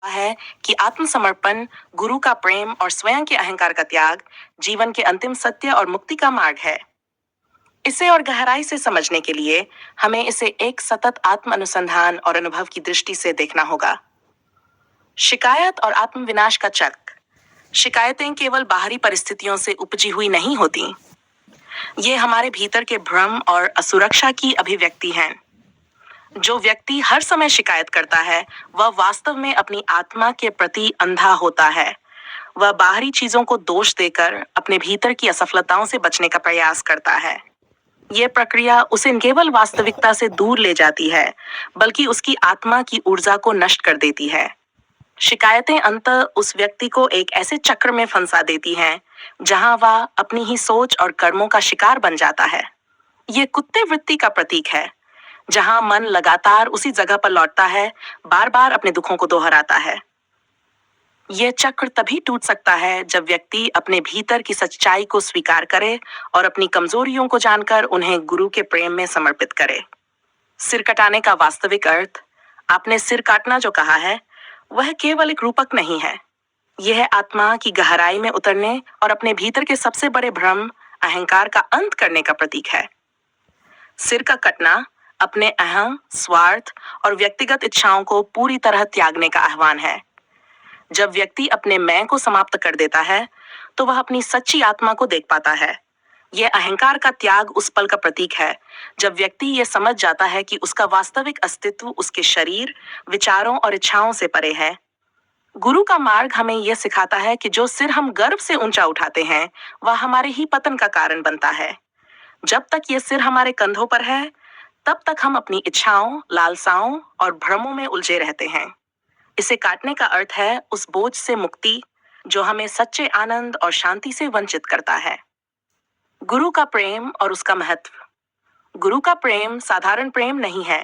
है कि आत्मसमर्पण, गुरु का प्रेम और स्वयं के अहंकार का त्याग जीवन के अंतिम सत्य और मुक्ति का मार्ग है। इसे और गहराई से समझने के लिए हमें इसे एक सतत आत्म अनुसंधान और अनुभव की दृष्टि से देखना होगा। शिकायत और आत्मविनाश का चक्र। शिकायतें केवल बाहरी परिस्थितियों से उपजी हुई नहीं होती। ये हमारे भीतर के भ्रम और असुरक्षा की अभिव्यक्ति हैं। जो व्यक्ति हर समय शिकायत करता है, वह वास्तव में अपनी आत्मा के प्रति अंधा होता है। वह बाहरी चीजों को दोष देकर अपने भीतर की असफलताओं से बचने का प्रयास करता है। यह प्रक्रिया उसे केवल वास्तविकता से दूर ले जाती है, बल्कि उसकी आत्मा की ऊर्जा को नष्ट कर देती है। शिकायतें अंततः उस व्यक्ति को एक ऐसे चक्र में फंसा देती हैं, जहां वह अपनी ही सोच और कर्मों का शिकार बन जाता है। ये कुत्ते वृत्ति का प्रतीक है, जहां मन लगातार उसी जगह पर लौटता है, बार बार अपने दुखों को दोहराता है। यह चक्र तभी टूट सकता है जब व्यक्ति अपने भीतर की सच्चाई को स्वीकार करे और अपनी कमजोरियों को जानकर उन्हें गुरु के प्रेम में समर्पित करे। सिर कटाने का वास्तविक अर्थ, आपने सिर काटना जो कहा है, वह केवल एक रूपक नहीं है। यह आत्मा की गहराई में उतरने और अपने भीतर के सबसे बड़े भ्रम, अहंकार का अंत करने का प्रतीक है। सिर का कटना अपने अहम, स्वार्थ और व्यक्तिगत इच्छाओं को पूरी तरह त्यागने का आह्वान है। जब व्यक्ति अपने मैं को समाप्त कर देता है, तो वह अपनी सच्ची आत्मा को देख पाता है। यह अहंकार का त्याग उस पल का प्रतीक है जब व्यक्ति यह समझ जाता है कि उसका वास्तविक अस्तित्व उसके शरीर, विचारों और इच्छाओं से परे है। गुरु का मार्ग हमें यह सिखाता है कि जो सिर हम गर्व से ऊंचा उठाते हैं, वह हमारे ही पतन का कारण बनता है। जब तक यह सिर हमारे कंधों पर है, तब तक हम अपनी इच्छाओं, लालसाओं और भ्रमों में उलझे रहते हैं। इसे काटने का अर्थ है उस बोझ से मुक्ति जो हमें सच्चे आनंद और शांति से वंचित करता है। गुरु का प्रेम और उसका महत्व। गुरु का प्रेम साधारण प्रेम नहीं है।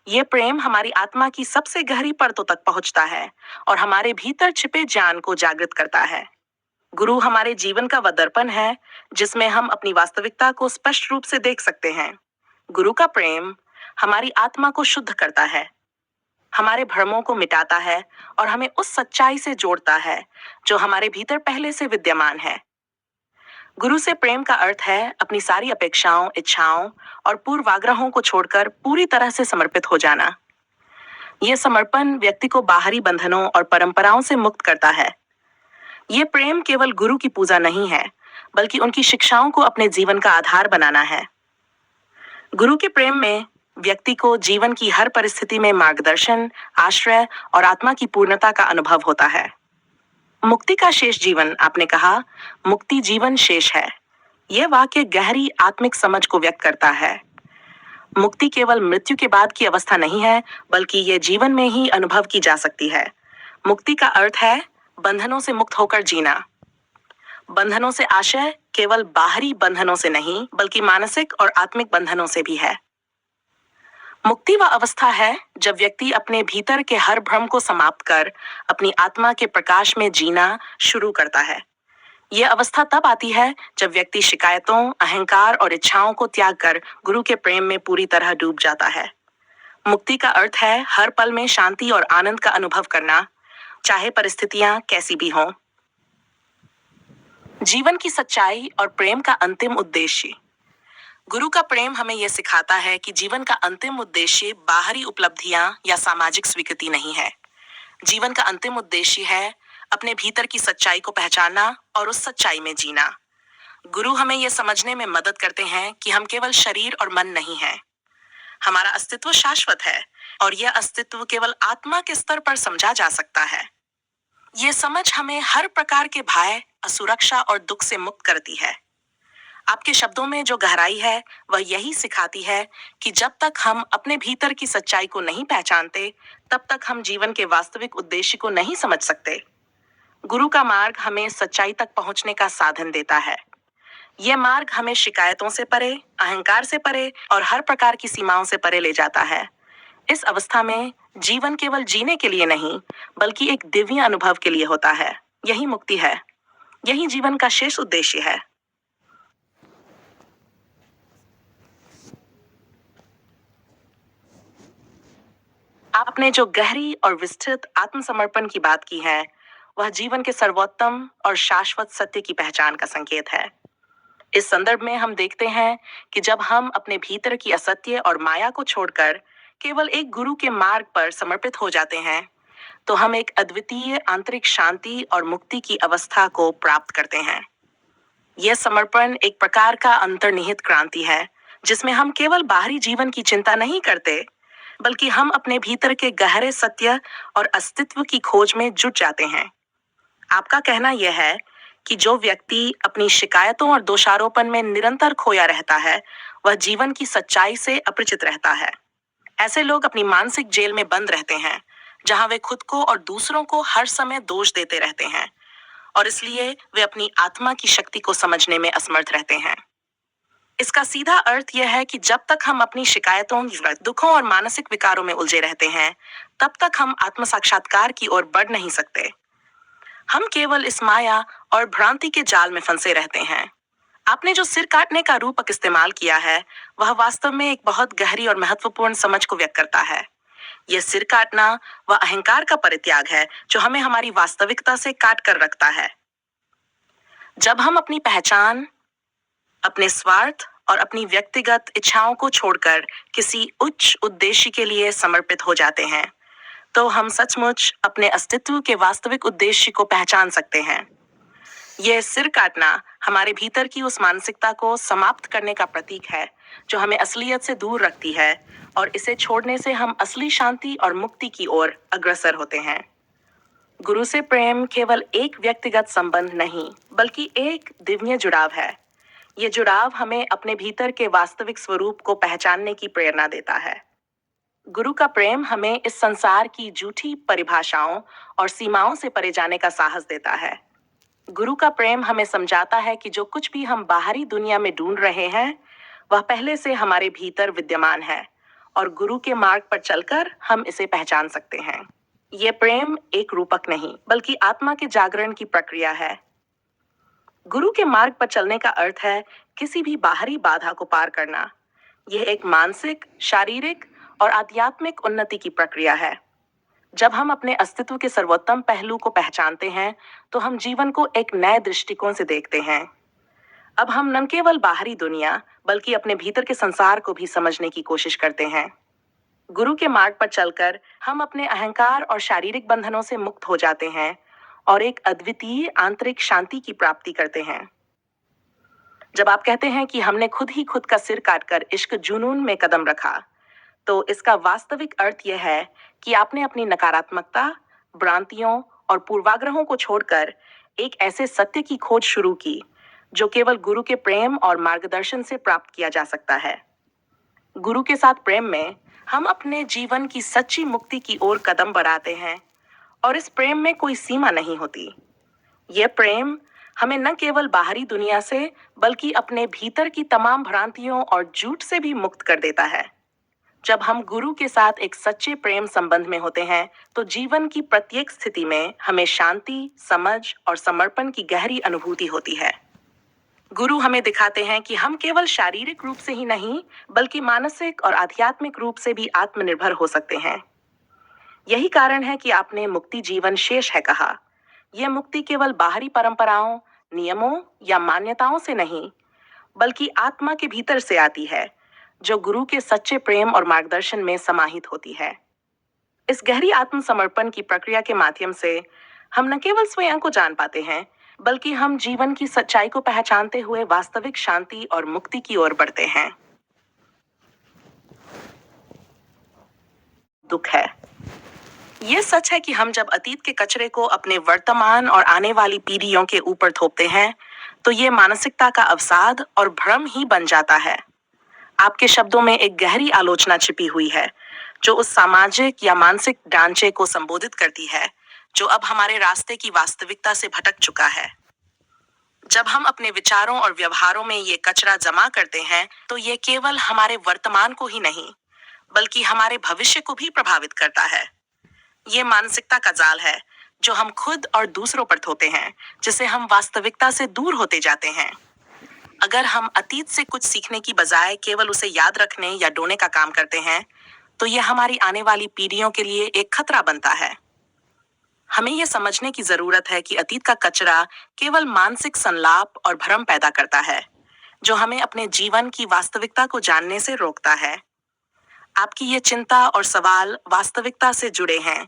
यह प्रेम हमारी आत्मा की सबसे गहरी परतों तक पहुंचता है और हमारे भीतर छिपे ज्ञान को जागृत करता है। गुरु हमारे जीवन का वह दर्पण है जिसमें हम अपनी वास्तविकता को स्पष्ट रूप से देख सकते हैं। गुरु का प्रेम हमारी आत्मा को शुद्ध करता है, हमारे भ्रमों को मिटाता है और हमें उस सच्चाई से जोड़ता है जो हमारे भीतर पहले से विद्यमान है। गुरु से प्रेम का अर्थ है अपनी सारी अपेक्षाओं, इच्छाओं और पूर्वाग्रहों को छोड़कर पूरी तरह से समर्पित हो जाना। यह समर्पण व्यक्ति को बाहरी बंधनों और परंपराओं से मुक्त करता है। यह प्रेम केवल गुरु की पूजा नहीं है, बल्कि उनकी शिक्षाओं को अपने जीवन का आधार बनाना है। गुरु के प्रेम में व्यक्ति को जीवन की हर परिस्थिति में मार्गदर्शन, आश्रय और आत्मा की पूर्णता का अनुभव होता है। मुक्ति का शेष जीवन, आपने कहा, मुक्ति जीवन शेष है। यह वाक्य गहरी आत्मिक समझ को व्यक्त करता है। मुक्ति केवल मृत्यु के बाद की अवस्था नहीं है, बल्कि यह जीवन में ही अनुभव की जा सकती है। मुक्ति का अर्थ है बंधनों से मुक्त होकर जीना। बंधनों से आशय केवल बाहरी बंधनों से नहीं, बल्कि मानसिक और आत्मिक बंधनों से भी है। मुक्ति वह अवस्था है जब व्यक्ति अपने भीतर के हर भ्रम को समाप्त कर अपनी आत्मा के प्रकाश में जीना शुरू करता है। यह अवस्था तब आती है जब व्यक्ति शिकायतों, अहंकार और इच्छाओं को त्याग कर गुरु के प्रेम में पूरी तरह डूब जाता है। मुक्ति का अर्थ है हर पल में शांति और आनंद का अनुभव करना, चाहे परिस्थितियां कैसी भी हों। जीवन की सच्चाई और प्रेम का अंतिम उद्देश्य। गुरु का प्रेम हमें यह सिखाता है कि जीवन का अंतिम उद्देश्य बाहरी उपलब्धियां या सामाजिक स्वीकृति नहीं है। जीवन का अंतिम उद्देश्य है अपने भीतर की सच्चाई को पहचानना और उस सच्चाई में जीना। गुरु हमें यह समझने में मदद करते हैं कि हम केवल शरीर और मन नहीं हैं। हमारा अस्तित्व शाश्वत है और यह अस्तित्व केवल आत्मा के स्तर पर समझा जा सकता है। यह समझ हमें हर प्रकार के भय, असुरक्षा और दुख से मुक्त करती है। आपके शब्दों में जो गहराई है, वह यही सिखाती है कि जब तक हम अपने भीतर की सच्चाई को नहीं पहचानते, तब तक हम जीवन के वास्तविक उद्देश्य को नहीं समझ सकते। गुरु का मार्ग हमें सच्चाई तक पहुंचने का साधन देता है। यह मार्ग हमें शिकायतों से परे, अहंकार से परे और हर प्रकार की सीमाओं से परे ले जाता है। इस अवस्था में जीवन केवल जीने के लिए नहीं, बल्कि एक दिव्य अनुभव के लिए होता है। यही मुक्ति है, यही जीवन का शेष उद्देश्य है। आपने जो गहरी और विस्तृत आत्मसमर्पण की बात की है, वह जीवन के सर्वोत्तम और शाश्वत सत्य की पहचान का संकेत है। इस संदर्भ में हम देखते हैं कि जब हम अपने भीतर की असत्य और माया को छोड़कर केवल एक गुरु के मार्ग पर समर्पित हो जाते हैं, तो हम एक अद्वितीय आंतरिक शांति और मुक्ति की अवस्था को प्राप्त करते हैं। यह समर्पण एक प्रकार का अंतर्निहित क्रांति है, जिसमें हम केवल बाहरी जीवन की चिंता नहीं करते, बल्कि हम अपने भीतर के गहरे सत्य और अस्तित्व की खोज में जुट जाते हैं। आपका कहना यह है कि जो व्यक्ति अपनी शिकायतों और दोषारोपण में निरंतर खोया रहता है, वह जीवन की सच्चाई से अपरिचित रहता है। ऐसे लोग अपनी मानसिक जेल में बंद रहते हैं, जहां वे खुद को और दूसरों को हर समय दोष देते रहते हैं, और इसलिए वे अपनी आत्मा की शक्ति को समझने में असमर्थ रहते हैं। इसका सीधा अर्थ यह है कि जब तक हम अपनी शिकायतों, दुखों और मानसिक विकारों में उलझे रहते हैं, तब तक हम आत्म साक्षात्कार की ओर बढ़ नहीं सकते। हम केवल इस माया और भ्रांति के जाल में फंसे रहते हैं। आपने जो सिर काटने का रूपक इस्तेमाल किया है, वह वास्तव में एक बहुत गहरी और महत्वपूर्ण समझ को व्यक्त करता है। यह सिर काटना वह अहंकार का परित्याग है जो हमें हमारी वास्तविकता से काट कर रखता है। जब हम अपनी पहचान, अपने स्वार्थ और अपनी व्यक्तिगत इच्छाओं को छोड़कर किसी उच्च उद्देश्य के लिए समर्पित हो जाते हैं, तो हम सचमुच अपने अस्तित्व के वास्तविक उद्देश्य को पहचान सकते हैं। यह सिर काटना हमारे भीतर की उस मानसिकता को समाप्त करने का प्रतीक है जो हमें असलियत से दूर रखती है, और इसे छोड़ने से हम असली शांति और मुक्ति की ओर अग्रसर होते हैं। गुरु से प्रेम केवल एक व्यक्तिगत संबंध नहीं, बल्कि एक दिव्य जुड़ाव है। ये जुड़ाव हमें अपने भीतर के वास्तविक स्वरूप को पहचानने की प्रेरणा देता है। गुरु का प्रेम हमें इस संसार की झूठी परिभाषाओं और सीमाओं से परे जाने का साहस देता है। गुरु का प्रेम हमें समझाता है कि जो कुछ भी हम बाहरी दुनिया में ढूंढ रहे हैं, वह पहले से हमारे भीतर विद्यमान है, और गुरु के मार्ग पर चलकर हम इसे पहचान सकते हैं। यह प्रेम एक रूपक नहीं, बल्कि आत्मा के जागरण की प्रक्रिया है। गुरु के मार्ग पर चलने का अर्थ है किसी भी बाहरी बाधा को पार करना। यह एक मानसिक, शारीरिक और आध्यात्मिक उन्नति की प्रक्रिया है। जब हम अपने अस्तित्व के सर्वोत्तम पहलू को पहचानते हैं, तो हम जीवन को एक नए दृष्टिकोण से देखते हैं। अब हम न केवल बाहरी दुनिया, बल्कि अपने भीतर के संसार को भी समझने की कोशिश करते हैं। गुरु के मार्ग पर चलकर हम अपने अहंकार और शारीरिक बंधनों से मुक्त हो जाते हैं और एक अद्वितीय आंतरिक शांति की प्राप्ति करते हैं। जब आप कहते हैं कि हमने खुद ही खुद का सिर काटकर इश्क जुनून में कदम रखा, तो इसका वास्तविक अर्थ यह है कि आपने अपनी नकारात्मकता, भ्रांतियों और पूर्वाग्रहों को छोड़कर एक ऐसे सत्य की खोज शुरू की जो केवल गुरु के प्रेम और मार्गदर्शन से प्राप्त किया जा सकता है। गुरु के साथ प्रेम में हम अपने जीवन की सच्ची मुक्ति की ओर कदम बढ़ाते हैं, और इस प्रेम में कोई सीमा नहीं होती। यह प्रेम हमें न केवल बाहरी दुनिया से, बल्कि अपने भीतर की तमाम भ्रांतियों और झूठ से भी मुक्त कर देता है। जब हम गुरु के साथ एक सच्चे प्रेम संबंध में होते हैं, तो जीवन की प्रत्येक स्थिति में हमें शांति, समझ और समर्पण की गहरी अनुभूति होती है। गुरु हमें दिखाते हैं कि हम केवल शारीरिक रूप से ही नहीं, बल्कि मानसिक और आध्यात्मिक रूप से भी आत्मनिर्भर हो सकते हैं। यही कारण है कि आपने मुक्ति जीवन शेष है कहा। यह मुक्ति केवल बाहरी परंपराओं, नियमों या मान्यताओं से नहीं, बल्कि आत्मा के भीतर से आती है, जो गुरु के सच्चे प्रेम और मार्गदर्शन में समाहित होती है। इस गहरी आत्मसमर्पण की प्रक्रिया के माध्यम से हम न केवल स्वयं को जान पाते हैं, बल्कि हम जीवन की सच्चाई को पहचानते हुए वास्तविक शांति और मुक्ति की ओर बढ़ते हैं। दुख है। यह सच है कि हम जब अतीत के कचरे को अपने वर्तमान और आने वाली पीढ़ियों के ऊपर थोपते हैं, तो ये मानसिकता का अवसाद और भ्रम ही बन जाता है। आपके शब्दों में एक गहरी आलोचना छिपी हुई है, जो उस सामाजिक या मानसिक ढांचे को संबोधित करती है जो अब हमारे रास्ते की वास्तविकता से भटक चुका है। जब हम अपने विचारों और व्यवहारों में ये कचरा जमा करते हैं, तो ये केवल हमारे वर्तमान को ही नहीं, बल्कि हमारे भविष्य को भी प्रभावित करता है। ये मानसिकता का जाल है जो हम खुद और दूसरों पर थोपते हैं, जिससे हम वास्तविकता से दूर होते जाते हैं। अगर हम अतीत से कुछ सीखने की बजाय केवल उसे याद रखने या ढोने का काम करते हैं, तो यह हमारी आने वाली पीढ़ियों के लिए एक खतरा बनता है। हमें यह समझने की जरूरत है कि अतीत का कचरा केवल मानसिक संलाप और भ्रम पैदा करता है, जो हमें अपने जीवन की वास्तविकता को जानने से रोकता है। आपकी ये चिंता और सवाल वास्तविकता से जुड़े हैं,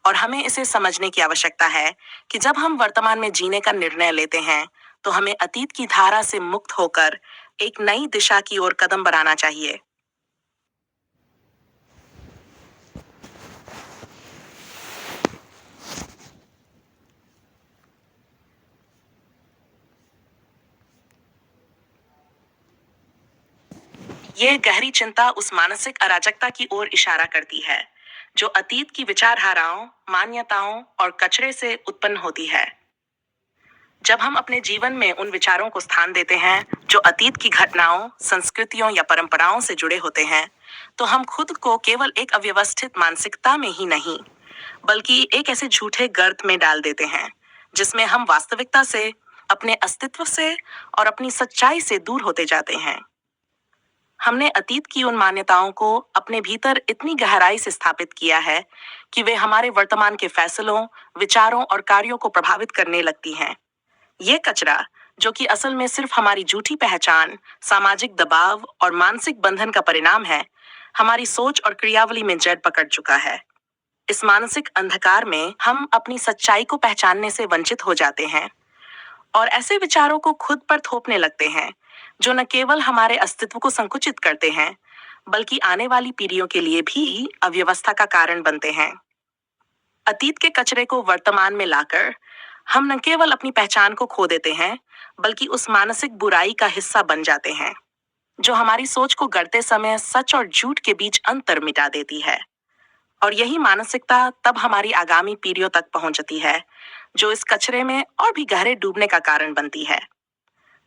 और हमें इसे समझने की आवश्यकता है कि जब हम वर्तमान में जीने का निर्णय लेते हैं, तो हमें अतीत की धारा से मुक्त होकर एक नई दिशा की ओर कदम बढ़ाना चाहिए। यह गहरी चिंता उस मानसिक अराजकता की ओर इशारा करती है, जो अतीत की विचारधाराओं, मान्यताओं और कचरे से उत्पन्न होती है। जब हम अपने जीवन में उन विचारों को स्थान देते हैं जो अतीत की घटनाओं, संस्कृतियों या परंपराओं से जुड़े होते हैं, तो हम खुद को केवल एक अव्यवस्थित मानसिकता में ही नहीं, बल्कि एक ऐसे झूठे गर्त में डाल देते हैं जिसमें हम वास्तविकता से, अपने अस्तित्व से और अपनी सच्चाई से दूर होते जाते हैं। हमने अतीत की उन मान्यताओं को अपने भीतर इतनी गहराई से स्थापित किया है कि वे हमारे वर्तमान के फैसलों, विचारों और कार्यों को प्रभावित करने लगती हैं। ये कचरा, जो कि असल में सिर्फ हमारी झूठी पहचान, सामाजिक दबाव और मानसिक बंधन का परिणाम है, हमारी सोच और क्रियावली में जड़ पकड़ चुका है। इस मानसिक अंधकार में हम अपनी सच्चाई को पहचानने से वंचित हो जाते हैं और ऐसे विचारों को खुद पर थोपने लगते हैं, जो न केवल हमारे अस्तित्व को संकुचित करते हैं, बल्कि आने वाली पीढ़ियों के लिए भी अव्यवस्था का कारण बनते हैं। अतीत के कचरे को वर्तमान में लाकर हम न केवल अपनी पहचान को खो देते हैं, बल्कि उस मानसिक बुराई का हिस्सा बन जाते हैं, जो हमारी सोच को गढ़ते समय सच और झूठ के बीच अंतर मिटा देती है। और यही मानसिकता तब हमारी आगामी पीढ़ियों तक पहुंचती है, जो इस कचरे में और भी गहरे डूबने का कारण बनती है।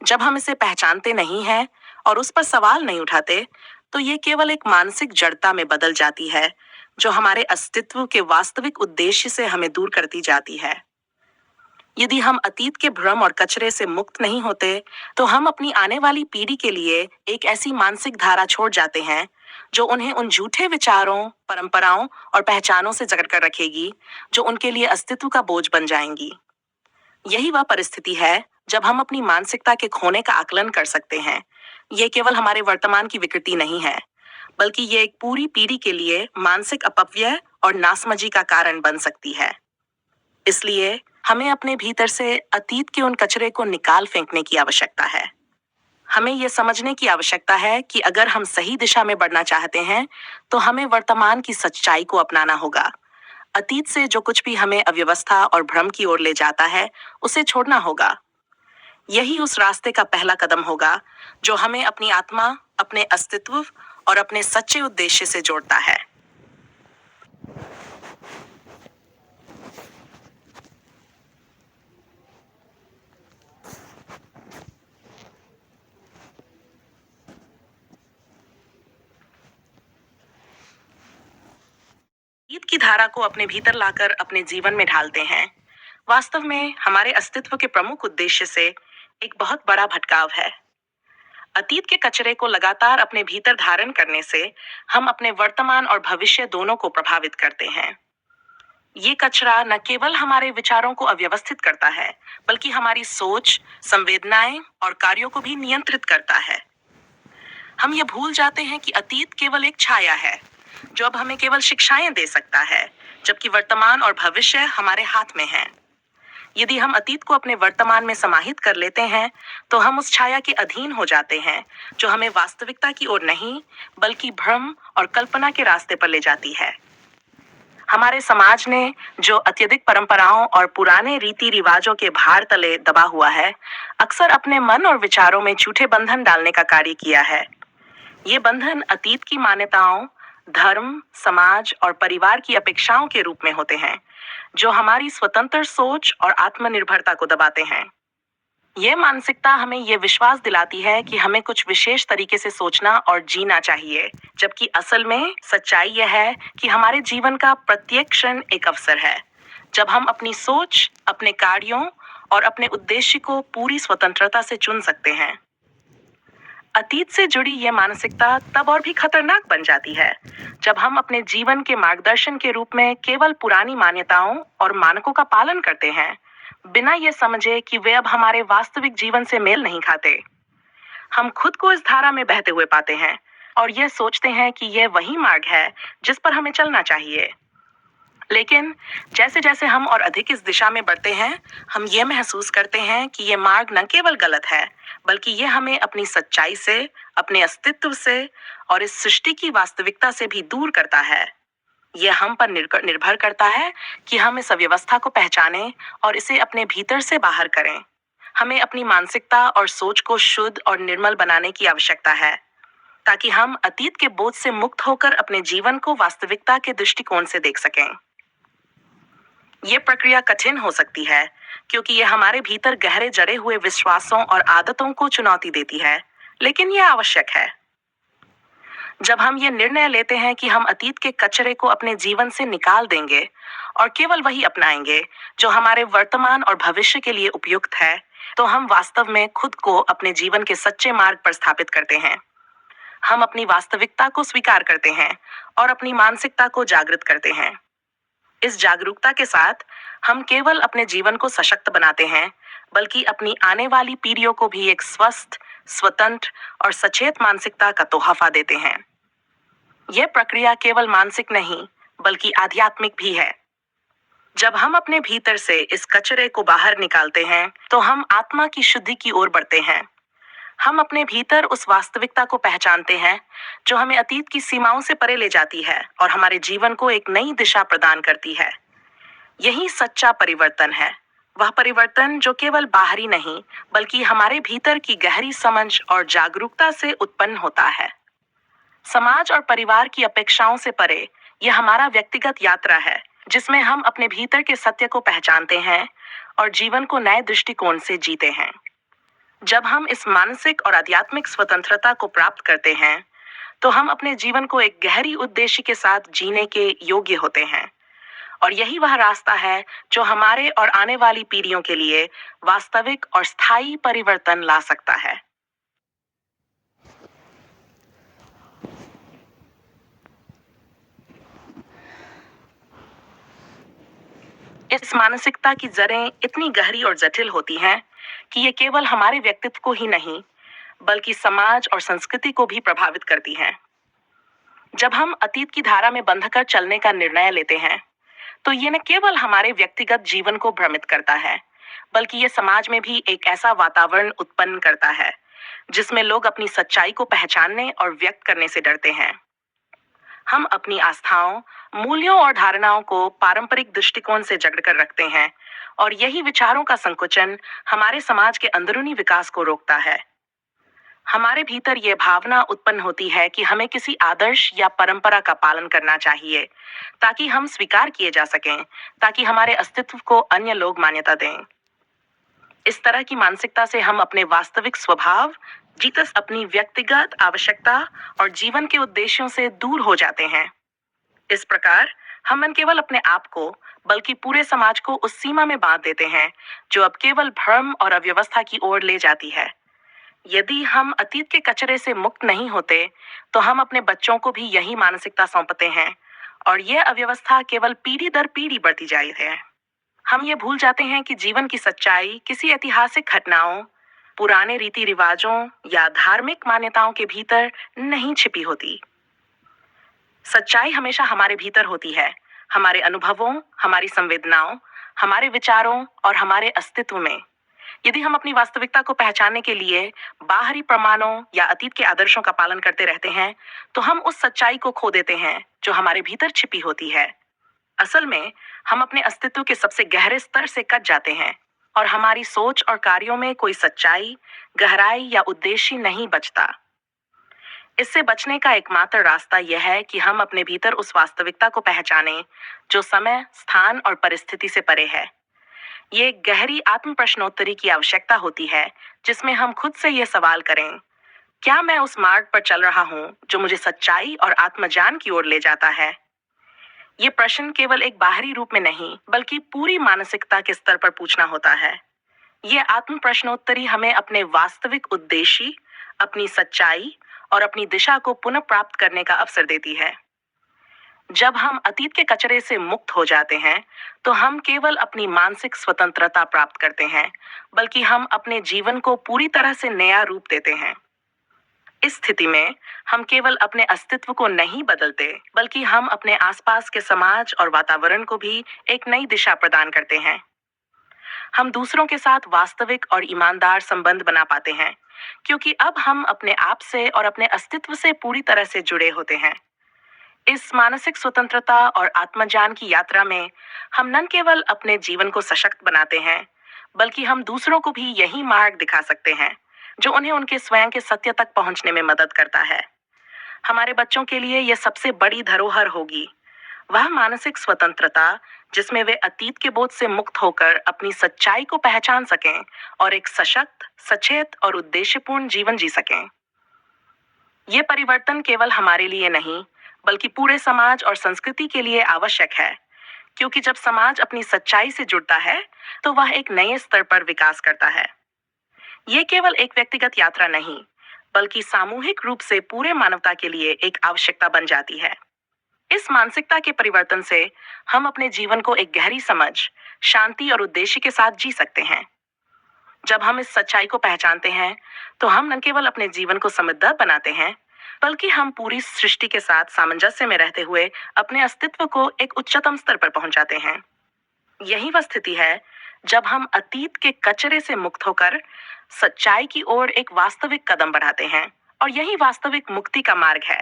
जब हम इसे पहचानते नहीं हैं और उस पर सवाल नहीं उठाते, तो ये केवल एक मानसिक जड़ता में बदल जाती है, जो हमारे अस्तित्व के वास्तविक उद्देश्य से हमें दूर करती जाती है। यदि हम अतीत के भ्रम और कचरे से मुक्त नहीं होते, तो हम अपनी आने वाली पीढ़ी के लिए एक ऐसी मानसिक धारा छोड़ जाते हैं, जो उन्हें उन झूठे विचारों, परंपराओं और पहचानों से जकड़ कर रखेगी, जो उनके लिए अस्तित्व का बोझ बन जाएंगी। यही वह परिस्थिति है जब हम अपनी मानसिकता के खोने का आकलन कर सकते हैं। ये केवल हमारे वर्तमान की विकृति नहीं है, बल्कि ये एक पूरी पीढ़ी के लिए मानसिक अपव्यय और नासमझी का कारण बन सकती है। इसलिए हमें अपने भीतर से अतीत के उन कचरे को निकाल फेंकने की आवश्यकता है। हमें यह समझने की आवश्यकता है कि अगर हम सही दिशा में बढ़ना चाहते हैं, तो हमें वर्तमान की सच्चाई को अपनाना होगा। अतीत से जो कुछ भी हमें अव्यवस्था और भ्रम की ओर ले जाता है, उसे छोड़ना होगा। यही उस रास्ते का पहला कदम होगा, जो हमें अपनी आत्मा, अपने अस्तित्व और अपने सच्चे उद्देश्य से जोड़ता है। अतीत की धारा को अपने भीतर लाकर अपने जीवन में ढालते हैं, वास्तव में हमारे अस्तित्व के प्रमुख उद्देश्य से एक बहुत बड़ा भटकाव है। अतीत के कचरे को लगातार अपने भीतर धारण करने से हम अपने वर्तमान और भविष्य दोनों को प्रभावित करते हैं। ये कचरा न केवल हमारे विचारों को अव्यवस्थित करता है, बल्कि हमारी सोच, संवेदनाएं और कार्यों को भी नियंत्रित करता है। हम ये भूल जाते हैं कि अतीत केवल एक छाया है, जो अब हमें केवल शिक्षाएं दे सकता है, जबकि वर्तमान और भविष्य हमारे हाथ में है। यदि हम अतीत को अपने वर्तमान में समाहित कर लेते हैं, तो हम उस छाया के अधीन हो जाते हैं, जो हमें वास्तविकता की ओर नहीं, बल्कि भ्रम और कल्पना के रास्ते पर ले जाती है। हमारे समाज ने जो अत्यधिक परंपराओं और पुराने रीति रिवाजों के भार तले दबा हुआ है, अक्सर अपने मन और विचारों में झूठे बंधन डालने का कार्य किया है। ये बंधन अतीत की मान्यताओं, धर्म, समाज और परिवार की अपेक्षाओं के रूप में होते हैं, जो हमारी स्वतंत्र सोच और आत्मनिर्भरता को दबाते हैं। यह मानसिकता हमें यह विश्वास दिलाती है कि हमें कुछ विशेष तरीके से सोचना और जीना चाहिए, जबकि असल में सच्चाई यह है कि हमारे जीवन का प्रत्येक क्षण एक अवसर है, जब हम अपनी सोच, अपने कार्यों और अपने उद्देश्य को पूरी स्वतंत्रता से चुन सकते हैं। अतीत से जुड़ी यह मानसिकता तब और भी खतरनाक बन जाती है जब हम अपने जीवन के मार्गदर्शन के रूप में केवल पुरानी मान्यताओं और मानकों का पालन करते हैं, बिना ये समझे कि वे अब हमारे वास्तविक जीवन से मेल नहीं खाते। हम खुद को इस धारा में बहते हुए पाते हैं और यह सोचते हैं कि यह वही मार्ग है जिस पर हमें चलना चाहिए। लेकिन जैसे जैसे हम और अधिक इस दिशा में बढ़ते हैं, हम ये महसूस करते हैं कि ये मार्ग न केवल गलत है, बल्कि ये हमें अपनी सच्चाई से, अपने अस्तित्व से और इस सृष्टि की वास्तविकता से भी दूर करता है। यह हम पर निर्भर करता है कि हम इस अव्यवस्था को पहचानें और इसे अपने भीतर से बाहर करें। हमें अपनी मानसिकता और सोच को शुद्ध और निर्मल बनाने की आवश्यकता है, ताकि हम अतीत के बोझ से मुक्त होकर अपने जीवन को वास्तविकता के दृष्टिकोण से देख सकें। ये प्रक्रिया कठिन हो सकती है क्योंकि ये हमारे भीतर गहरे जड़े हुए विश्वासों और आदतों को चुनौती देती है, लेकिन यह आवश्यक है। जब हम ये निर्णय लेते हैं कि हम अतीत के कचरे को अपने जीवन से निकाल देंगे और केवल वही अपनाएंगे जो हमारे वर्तमान और भविष्य के लिए उपयुक्त है, तो हम वास्तव में खुद को अपने जीवन के सच्चे मार्ग पर स्थापित करते हैं। हम अपनी वास्तविकता को स्वीकार करते हैं और अपनी मानसिकता को जागृत करते हैं। इस जागरूकता के साथ हम केवल अपने जीवन को सशक्त बनाते हैं, बल्कि अपनी आने वाली पीढ़ियों को भी एक स्वस्थ, स्वतंत्र और सचेत मानसिकता का तोहफा देते हैं। यह प्रक्रिया केवल मानसिक नहीं, बल्कि आध्यात्मिक भी है। जब हम अपने भीतर से इस कचरे को बाहर निकालते हैं, तो हम आत्मा की शुद्धि की ओर बढ़ते हैं। हम अपने भीतर उस वास्तविकता को पहचानते हैं जो हमें अतीत की सीमाओं से परे ले जाती है और हमारे जीवन को एक नई दिशा प्रदान करती है। यही सच्चा परिवर्तन है, वह परिवर्तन जो केवल बाहरी नहीं, बल्कि हमारे भीतर की गहरी समझ और जागरूकता से उत्पन्न होता है। समाज और परिवार की अपेक्षाओं से परे यह हमारा व्यक्तिगत यात्रा है, जिसमें हम अपने भीतर के सत्य को पहचानते हैं और जीवन को नए दृष्टिकोण से जीते हैं। जब हम इस मानसिक और आध्यात्मिक स्वतंत्रता को प्राप्त करते हैं, तो हम अपने जीवन को एक गहरी उद्देश्य के साथ जीने के योग्य होते हैं। और यही वह रास्ता है जो हमारे और आने वाली पीढ़ियों के लिए वास्तविक और स्थायी परिवर्तन ला सकता है। इस मानसिकता की जड़ें इतनी गहरी और जटिल होती हैं कि ये केवल हमारे व्यक्तित्व को ही नहीं, बल्कि समाज और संस्कृति को भी प्रभावित करती हैं। जब हम अतीत की धारा में बंधकर चलने का निर्णय लेते हैं, तो ये न केवल हमारे व्यक्तिगत जीवन को भ्रमित करता है, बल्कि ये समाज में भी एक ऐसा वातावरण उत्पन्न करता है जिसमें लोग अपनी सच्चाई को पहचानने और व्यक्त करने से डरते हैं। हम अपनी आस्थाओं, मूल्यों और धारणाओं को पारंपरिक दृष्टिकोण से जकड़ कर रखते हैं और यही विचारों का संकुचन हमारे समाज के अंदरूनी विकास को रोकता है। हमारे भीतर यह भावना उत्पन्न होती है कि हमें किसी आदर्श या परंपरा का पालन करना चाहिए ताकि हम स्वीकार किए जा सकें, ताकि हमारे अस्तित्व को अन्य लोग मान्यता दें। इस तरह की मानसिकता से हम अपने वास्तविक स्वभाव, जीतस अपनी व्यक्तिगत आवश्यकता और जीवन के उद्देश्यों से दूर हो जाते हैं। इस प्रकार हम न केवल अपने आप को, बल्कि पूरे समाज को उस सीमा में बांध देते हैं जो अब केवल भ्रम और अव्यवस्था की ओर ले जाती है। यदि हम अतीत के कचरे से मुक्त नहीं होते, तो हम अपने बच्चों को भी यही मानसिकता सौंपते हैं और यह अव्यवस्था केवल पीढ़ी दर पीढ़ी बढ़ती जाती है। हम ये भूल जाते हैं कि जीवन की सच्चाई किसी ऐतिहासिक घटनाओं, पुराने रीति रिवाजों या धार्मिक मान्यताओं के भीतर नहीं छिपी होती। सच्चाई हमेशा हमारे भीतर होती है, हमारे अनुभवों, हमारी संवेदनाओं, हमारे विचारों और हमारे अस्तित्व में। यदि हम अपनी वास्तविकता को पहचानने के लिए बाहरी प्रमाणों या अतीत के आदर्शों का पालन करते रहते हैं, तो हम उस सच्चाई को खो देते हैं जो हमारे भीतर छिपी होती है। असल में हम अपने अस्तित्व के सबसे गहरे स्तर से कट जाते हैं और हमारी सोच और कार्यों में कोई सच्चाई, गहराई या उद्देश्य नहीं बचता। इससे बचने का एकमात्र रास्ता यह है कि हम अपने भीतर उस वास्तविकता को पहचानें जो समय, स्थान और परिस्थिति से परे है। ये एक गहरी आत्म प्रश्नोत्तरी की आवश्यकता होती है, जिसमें हम खुद से ये सवाल करें, क्या मैं उस मार्ग पर चल रहा हूँ जो मुझे सच्चाई और आत्मज्ञान की ओर ले जाता है? ये प्रश्न केवल एक बाहरी रूप में नहीं, बल्कि पूरी मानसिकता के स्तर पर पूछना होता है। ये आत्म प्रश्नोत्तरी हमें अपने वास्तविक उद्देश्य, अपनी सच्चाई और अपनी दिशा को पुनः प्राप्त करने का अवसर देती है। जब हम अतीत के कचरे से मुक्त हो जाते हैं, तो हम केवल अपनी मानसिक स्वतंत्रता प्राप्त करते हैं, बल्कि हम अपने जीवन को पूरी तरह से नया रूप देते हैं। इस स्थिति में हम केवल अपने अस्तित्व को नहीं बदलते, बल्कि हम अपने आसपास के समाज और वातावरण को भी एक नई दिशा प्रदान करते हैं। हम दूसरों के साथ वास्तविक और ईमानदार संबंध बना पाते हैं, क्योंकि अब हम अपने आप से और अपने अस्तित्व से पूरी तरह से जुड़े होते हैं। इस मानसिक स्वतंत्रता और आत्मज्ञान की यात्रा में हम न केवल अपने जीवन को सशक्त बनाते हैं, बल्कि हम दूसरों को भी यही मार्ग दिखा सकते हैं जो उन्हें उनके स्वयं के सत्य तक पहुंचने में मदद करता है। हमारे बच्चों के लिए यह सबसे बड़ी धरोहर होगी, वह मानसिक स्वतंत्रता जिसमें वे अतीत के बोझ से मुक्त होकर अपनी सच्चाई को पहचान सकें और एक सशक्त, सचेत और उद्देश्यपूर्ण जीवन जी सकें। ये परिवर्तन केवल हमारे लिए नहीं, बल्कि पूरे समाज और संस्कृति के लिए आवश्यक है, क्योंकि जब समाज अपनी सच्चाई से जुड़ता है, तो वह एक नए स्तर पर विकास करता है। ये केवल एक व्यक्तिगत यात्रा नहीं, बल्कि सामूहिक रूप से पूरे मानवता के लिए एक आवश्यकता बन जाती है। इस मानसिकता के परिवर्तन से हम अपने जीवन को एक गहरी समझ, शांति और उद्देश्य के साथ जी सकते हैं। जब हम इस सच्चाई को पहचानते हैं, तो हम न केवल अपने जीवन को समृद्ध बनाते हैं, बल्कि हम पूरी सृष्टि के साथ सामंजस्य में रहते हुए अपने अस्तित्व को एक उच्चतम स्तर पर पहुंचाते हैं। यही वह स्थिति है जब हम अतीत के कचरे से मुक्त होकर सच्चाई की ओर एक वास्तविक कदम बढ़ाते हैं, और यही वास्तविक मुक्ति का मार्ग है।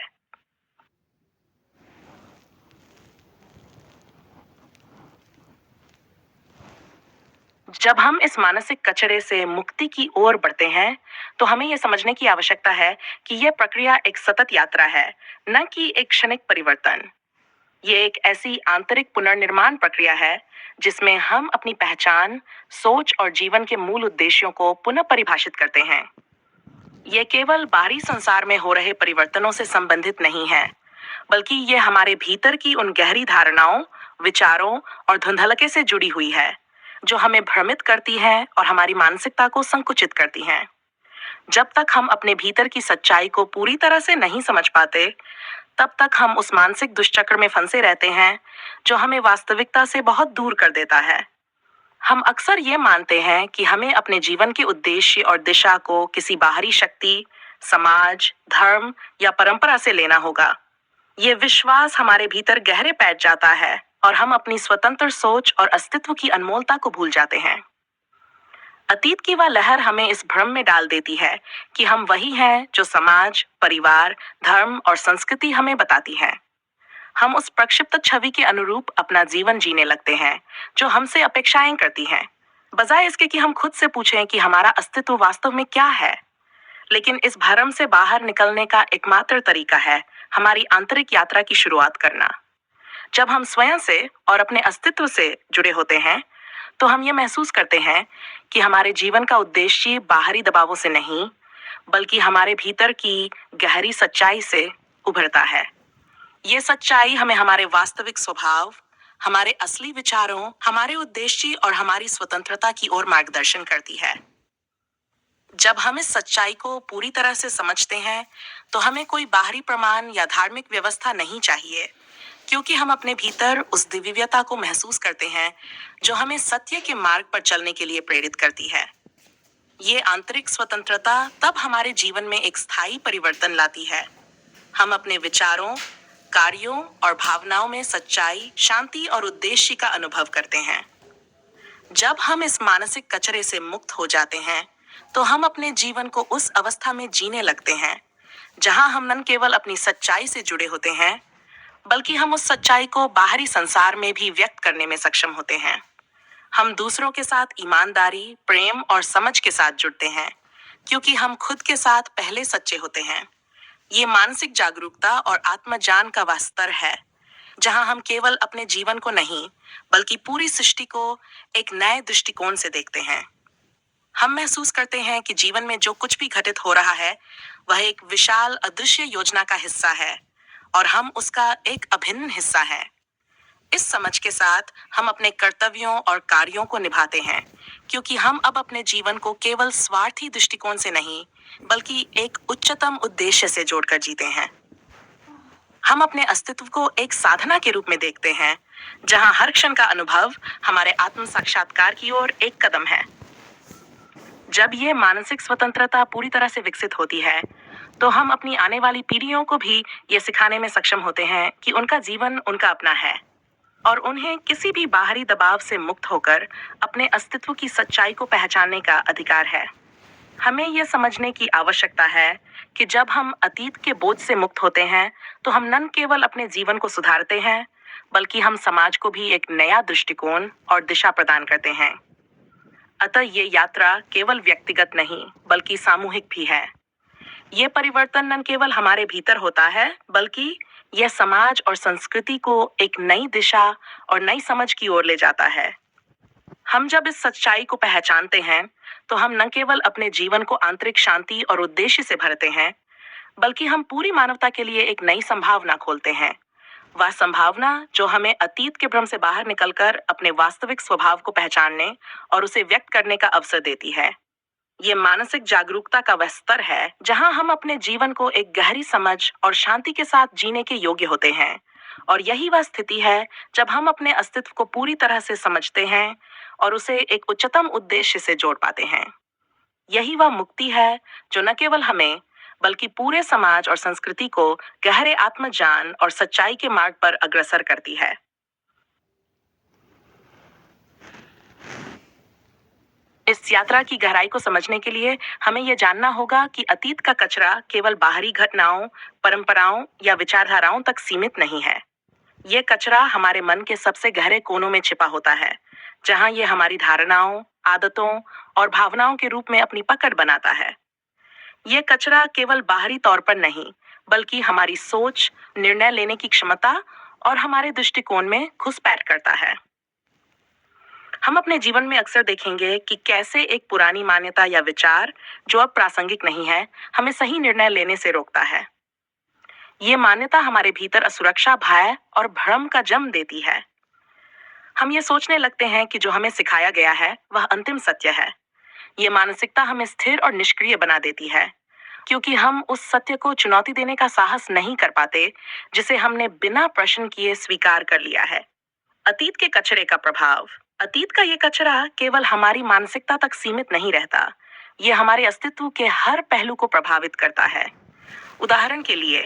जब हम इस मानसिक कचरे से मुक्ति की ओर बढ़ते हैं, तो हमें यह समझने की आवश्यकता है कि यह प्रक्रिया एक सतत यात्रा है, न कि एक क्षणिक परिवर्तन। ये एक ऐसी आंतरिक पुनर्निर्माण प्रक्रिया है जिसमें हम अपनी पहचान, सोच और जीवन के मूल उद्देश्यों को पुनः परिभाषित करते हैं। ये केवल बाहरी संसार में हो रहे परिवर्तनों से संबंधित नहीं है, बल्कि ये हमारे भीतर की उन गहरी धारणाओं, विचारों और धुंधलके से जुड़ी हुई है, जो हमें भ्रमित करती हैं और हमारी मानसिकता को संकुचित करती हैं। जब तक हम अपने भीतर की सच्चाई को पूरी तरह से नहीं समझ पाते, तब तक हम उस मानसिक दुष्चक्र में फंसे रहते हैं जो हमें वास्तविकता से बहुत दूर कर देता है। हम अक्सर ये मानते हैं कि हमें अपने जीवन के उद्देश्य और दिशा को किसी बाहरी शक्ति, समाज, धर्म या परंपरा से लेना होगा। ये विश्वास हमारे भीतर गहरे बैठ जाता है और हम अपनी स्वतंत्र सोच और अस्तित्व की अनमोलता को भूल जाते हैं। अतीत की वह लहर हमें इस भ्रम में डाल देती है कि हम वही हैं जो समाज, परिवार, धर्म और संस्कृति हमें बताती है। हम उस प्रक्षिप्त छवि के अनुरूप अपना जीवन जीने लगते हैं जो हमसे अपेक्षाएं करती हैं, बजाय इसके कि हम खुद से पूछें कि हमारा अस्तित्व वास्तव में क्या है। लेकिन इस भ्रम से बाहर निकलने का एकमात्र तरीका है हमारी आंतरिक यात्रा की शुरुआत करना। जब हम स्वयं से और अपने अस्तित्व से जुड़े होते हैं, तो हम ये महसूस करते हैं कि हमारे जीवन का उद्देश्य बाहरी दबावों से नहीं, बल्कि हमारे भीतर की गहरी सच्चाई से उभरता है। ये सच्चाई हमें हमारे वास्तविक स्वभाव, हमारे असली विचारों, हमारे उद्देश्य और हमारी स्वतंत्रता की ओर मार्गदर्शन करती है। जब हम इस सच्चाई को पूरी तरह से समझते हैं, तो हमें कोई बाहरी प्रमाण या धार्मिक व्यवस्था नहीं चाहिए, क्योंकि हम अपने भीतर उस दिव्यता को महसूस करते हैं जो हमें सत्य के मार्ग पर चलने के लिए प्रेरित करती है। ये आंतरिक स्वतंत्रता तब हमारे जीवन में एक स्थायी परिवर्तन लाती है। हम अपने विचारों, कार्यों और भावनाओं में सच्चाई, शांति और उद्देश्य का अनुभव करते हैं। जब हम इस मानसिक कचरे से मुक्त हो जाते हैं, तो हम अपने जीवन को उस अवस्था में जीने लगते हैं जहां हम न केवल अपनी सच्चाई से जुड़े होते हैं, बल्कि हम उस सच्चाई को बाहरी संसार में भी व्यक्त करने में सक्षम होते हैं। हम दूसरों के साथ ईमानदारी, प्रेम और समझ के साथ जुड़ते हैं, क्योंकि हम खुद के साथ पहले सच्चे होते हैं। ये मानसिक जागरूकता और आत्मज्ञान का वह स्तर है जहां हम केवल अपने जीवन को नहीं, बल्कि पूरी सृष्टि को एक नए दृष्टिकोण से देखते हैं। हम महसूस करते हैं कि जीवन में जो कुछ भी घटित हो रहा है, वह एक विशाल अदृश्य योजना का हिस्सा है और हम उसका एक अभिन्न हिस्सा हैं। इस समझ के साथ हम अपने कर्तव्यों और कार्यों को निभाते हैं, क्योंकि हम अब अपने जीवन को केवल स्वार्थी दृष्टिकोण से नहीं, बल्कि एक उच्चतम उद्देश्य से जोड़कर जीते हैं। हम अपने अस्तित्व को एक साधना के रूप में देखते हैं, जहां हर क्षण का अनुभव हमारे आत्म साक्षात्कार की ओर एक कदम है। जब ये मानसिक स्वतंत्रता पूरी तरह से विकसित होती है, तो हम अपनी आने वाली पीढ़ियों को भी ये सिखाने में सक्षम होते हैं कि उनका जीवन उनका अपना है और उन्हें किसी भी बाहरी दबाव से मुक्त होकर अपने अस्तित्व की सच्चाई को पहचानने का अधिकार है। हमें यह समझने की आवश्यकता है कि जब हम अतीत के बोझ से मुक्त होते हैं, तो हम न केवल अपने जीवन को सुधारते हैं, बल्कि हम समाज को भी एक नया दृष्टिकोण और दिशा प्रदान करते हैं। अतः ये यात्रा केवल व्यक्तिगत नहीं, बल्कि सामूहिक भी है। ये परिवर्तन न केवल हमारे भीतर होता है, बल्कि यह समाज और संस्कृति को एक नई दिशा और नई समझ की ओर ले जाता है। हम जब इस सच्चाई को पहचानते हैं, तो हम न केवल अपने जीवन को आंतरिक शांति और उद्देश्य से भरते हैं, बल्कि हम पूरी मानवता के लिए एक नई संभावना खोलते हैं। वह संभावना जो हमें अतीत के भ्रम से बाहर निकलकर अपने वास्तविक स्वभाव को पहचानने और उसे व्यक्त करने का अवसर देती है। ये मानसिक जागरूकता का वह स्तर है जहां हम अपने जीवन को एक गहरी समझ और शांति के साथ जीने के योग्य होते हैं। और यही वह स्थिति है जब हम अपने अस्तित्व को पूरी तरह से समझते हैं और उसे एक उच्चतम उद्देश्य से जोड़ पाते हैं। यही वह मुक्ति है जो न केवल हमें, बल्कि पूरे समाज और संस्कृति को गहरे आत्मज्ञान और सच्चाई के मार्ग पर अग्रसर करती है। इस यात्रा की गहराई को समझने के लिए हमें यह जानना होगा कि अतीत का कचरा केवल बाहरी घटनाओं, परंपराओं या विचारधाराओं तक सीमित नहीं है। ये कचरा हमारे मन के सबसे गहरे कोनों में छिपा होता है, जहां ये हमारी धारणाओं, आदतों और भावनाओं के रूप में अपनी पकड़ बनाता है। ये कचरा केवल बाहरी तौर पर नहीं, बल्कि हमारी सोच, निर्णय लेने की क्षमता और हमारे दृष्टिकोण में घुसपैठ करता है। हम अपने जीवन में अक्सर देखेंगे कि कैसे एक पुरानी मान्यता या विचार जो अब प्रासंगिक नहीं है, हमें सही निर्णय लेने से रोकता है। ये मान्यता हमारे भीतर असुरक्षा, भय और भ्रम का जन्म देती है। हम ये सोचने लगते हैं कि जो हमें सिखाया गया है वह अंतिम सत्य है। ये मानसिकता हमें स्थिर और निष्क्रिय बना देती है, क्योंकि हम उस सत्य को चुनौती देने का साहस नहीं कर पाते जिसे हमने बिना प्रश्न किए स्वीकार कर लिया है। अतीत के कचरे का प्रभाव। अतीत का ये कचरा केवल हमारी मानसिकता तक सीमित नहीं रहता, ये हमारे अस्तित्व के हर पहलू को प्रभावित करता है। उदाहरण के लिए,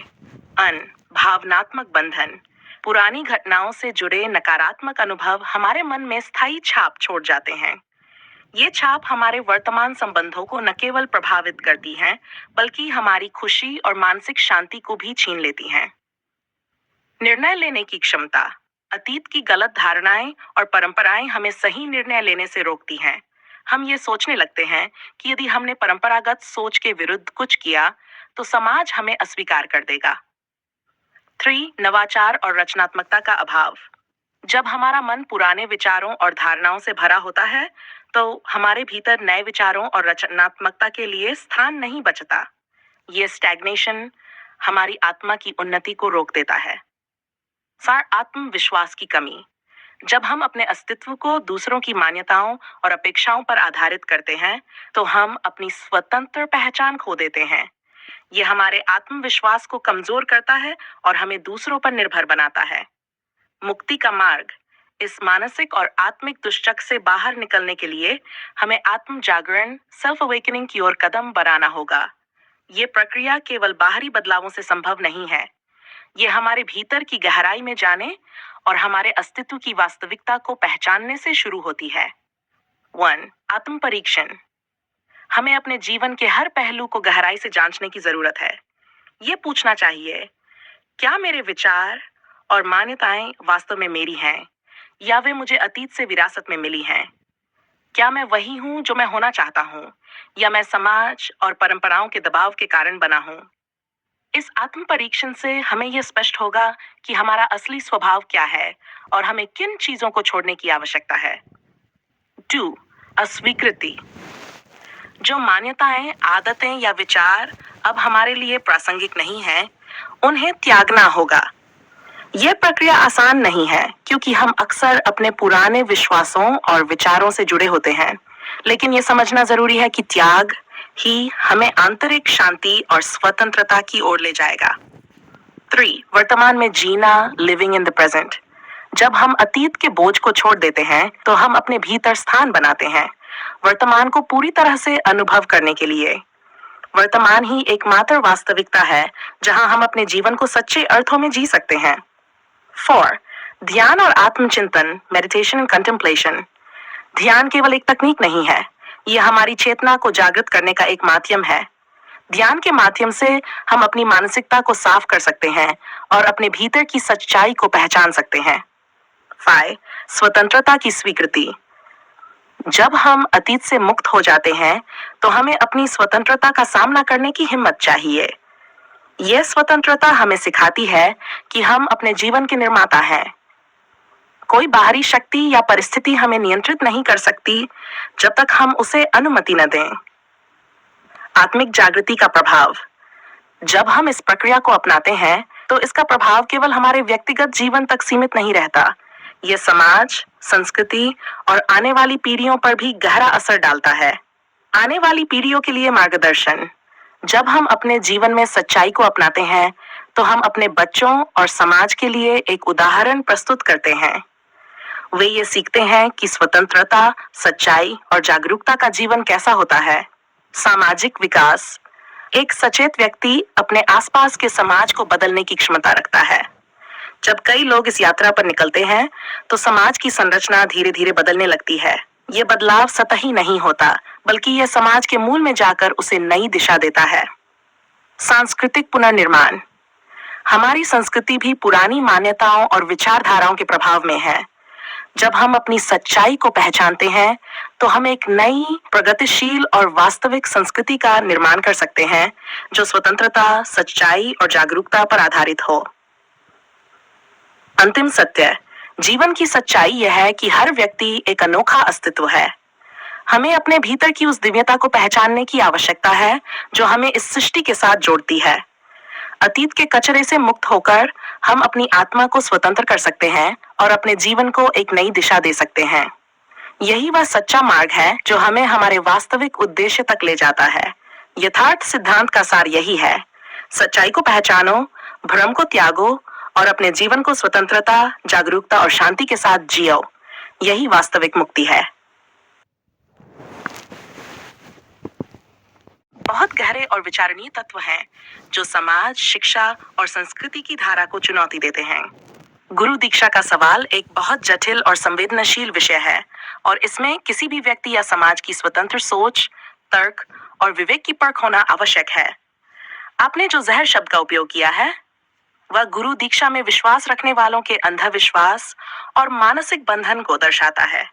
भावनात्मक बंधन। पुरानी घटनाओं से जुड़े नकारात्मक अनुभव हमारे मन में स्थायी छाप छोड़ जाते हैं। ये छाप हमारे वर्तमान संबंधों को न केवल प्रभावित करती हैं, बल्कि हमारी खुशी और मानसिक शांति को भी छीन लेती हैं। निर्णय लेने की क्षमता। अतीत की गलत धारणाएं और परंपराएं हमें सही निर्णय लेने से रोकती हैं। हम ये सोचने लगते हैं कि यदि हमने परंपरागत सोच के विरुद्ध कुछ किया, तो समाज हमें अस्वीकार कर देगा। 3. नवाचार और रचनात्मकता का अभाव। जब हमारा मन पुराने विचारों और धारणाओं से भरा होता है, तो हमारे भीतर नए विचारों और रचनात्मकता के लिए स्थान नहीं बचता। ये स्टैग्नेशन हमारी आत्मा की उन्नति को रोक देता है। 4. आत्मविश्वास की कमी। जब हम अपने अस्तित्व को दूसरों की मान्यताओं और अपेक्षाओं पर आधारित करते हैं, तो हम अपनी स्वतंत्र पहचान खो देते हैं। ये हमारे आत्मविश्वास को कमजोर करता है और हमें दूसरों पर निर्भर बनाता है। मुक्ति का मार्ग। इस मानसिक और आत्मिक दुश्चक्र से बाहर निकलने के लिए हमें आत्म जागरण, सेल्फ अवेकनिंग की ओर कदम बढ़ाना होगा। ये प्रक्रिया केवल बाहरी बदलावों से संभव नहीं है। ये हमारे भीतर की गहराई में जाने और हमारे अस्तित्व की वास्तविकता को पहचानने से शुरू होती है। 1. आत्म परीक्षण। हमें अपने जीवन के हर पहलू को गहराई से जांचने की जरूरत है। ये पूछना चाहिए, क्या मेरे विचार और मान्यताएं वास्तव में मेरी हैं, या वे मुझे अतीत से विरासत में मिली हैं? क्या मैं वही हूं जो मैं होना चाहता हूं, या मैं समाज और परंपराओं के दबाव के कारण बना हूं? इस आत्म परीक्षण से हमें यह स्पष्ट होगा कि हमारा असली स्वभाव क्या है और हमें किन चीजों को छोड़ने की आवश्यकता है। 2. अस्वीकृति। जो मान्यताएं, आदतें या विचार अब हमारे लिए प्रासंगिक नहीं हैं, उन्हें त्यागना होगा। यह प्रक्रिया आसान नहीं है, क्योंकि हम अक्सर अपने पुराने विश्वासों और विचारों से जुड़े होते हैं। लेकिन ये समझना जरूरी है कि त्याग ही हमें आंतरिक शांति और स्वतंत्रता की ओर ले जाएगा। 3. वर्तमान में जीना, लिविंग इन द प्रेजेंट। जब हम अतीत के बोझ को छोड़ देते हैं तो हम अपने भीतर स्थान बनाते हैं वर्तमान को पूरी तरह से अनुभव करने के लिए। वर्तमान ही एकमात्र वास्तविकता है जहां हम अपने जीवन को सच्चे अर्थों में जी सकते हैं। 4. ध्यान और आत्मचिंतन, मेडिटेशन एंड कंटेम्पलेशन। ध्यान केवल एक तकनीक नहीं है, यह हमारी चेतना को जागृत करने का एक माध्यम है। ध्यान के माध्यम से हम अपनी मानसिकता को साफ कर सकते हैं और अपने भीतर की सच्चाई को पहचान सकते हैं। 5. स्वतंत्रता की स्वीकृति। जब हम अतीत से मुक्त हो जाते हैं तो हमें अपनी स्वतंत्रता का सामना करने की हिम्मत चाहिए। यह स्वतंत्रता हमें सिखाती है कि हम अपने जीवन के निर्माता हैं। कोई बाहरी शक्ति या परिस्थिति हमें नियंत्रित नहीं कर सकती जब तक हम उसे अनुमति न दें। आत्मिक जागृति का प्रभाव। जब हम इस प्रक्रिया को अपनाते हैं तो इसका प्रभाव केवल हमारे व्यक्तिगत जीवन तक सीमित नहीं रहता, यह समाज, संस्कृति और आने वाली पीढ़ियों पर भी गहरा असर डालता है। आने वाली पीढ़ियों के लिए मार्गदर्शन। जब हम अपने जीवन में सच्चाई को अपनाते हैं तो हम अपने बच्चों और समाज के लिए एक उदाहरण प्रस्तुत करते हैं। वे ये सीखते हैं कि स्वतंत्रता, सच्चाई और जागरूकता का जीवन कैसा होता है। सामाजिक विकास। एक सचेत व्यक्ति अपने आसपास के समाज को बदलने की क्षमता रखता है। जब कई लोग इस यात्रा पर निकलते हैं तो समाज की संरचना धीरे धीरे बदलने लगती है। यह बदलाव सतही नहीं होता, बल्कि यह समाज के मूल में जाकर उसे नई दिशा देता है। सांस्कृतिक पुनर्निर्माण। हमारी संस्कृति भी पुरानी मान्यताओं और विचारधाराओं के प्रभाव में है। जब हम अपनी सच्चाई को पहचानते हैं तो हम एक नई, प्रगतिशील और वास्तविक संस्कृति का निर्माण कर सकते हैं जो स्वतंत्रता, सच्चाई और जागरूकता पर आधारित हो। अंतिम सत्य। जीवन की सच्चाई यह है कि हर व्यक्ति एक अनोखा अस्तित्व है। हमें अपने भीतर की उस दिव्यता को पहचानने की आवश्यकता है जो हमें इस सृष्टि के साथ जोड़ती है। अतीत के कचरे से मुक्त होकर हम अपनी आत्मा को स्वतंत्र कर सकते हैं और अपने जीवन को एक नई दिशा दे सकते हैं। यही वह सच्चा मार्ग है जो हमें हमारे वास्तविक उद्देश्य तक ले जाता है। यथार्थ सिद्धांत का सार यही है: सच्चाई को पहचानो, भ्रम को त्यागो और अपने जीवन को स्वतंत्रता, जागरूकता और शांति के साथ जियो। यही वास्तविक मुक्ति है। बहुत गहरे और विचारणीय तत्व हैं जो समाज, शिक्षा और संस्कृति की धारा को चुनौती देते हैं। गुरु दीक्षा का सवाल एक बहुत जटिल और संवेदनशील विषय है और इसमें किसी भी व्यक्ति या समाज की स्वतंत्र सोच, तर्क और विवेक की परख होना आवश्यक है। आपने जो जहर शब्द का उपयोग किया है वह गुरु दीक्षा में विश्वास रखने वालों के अंधविश्वास और मानसिक बंधन को दर्शाता है।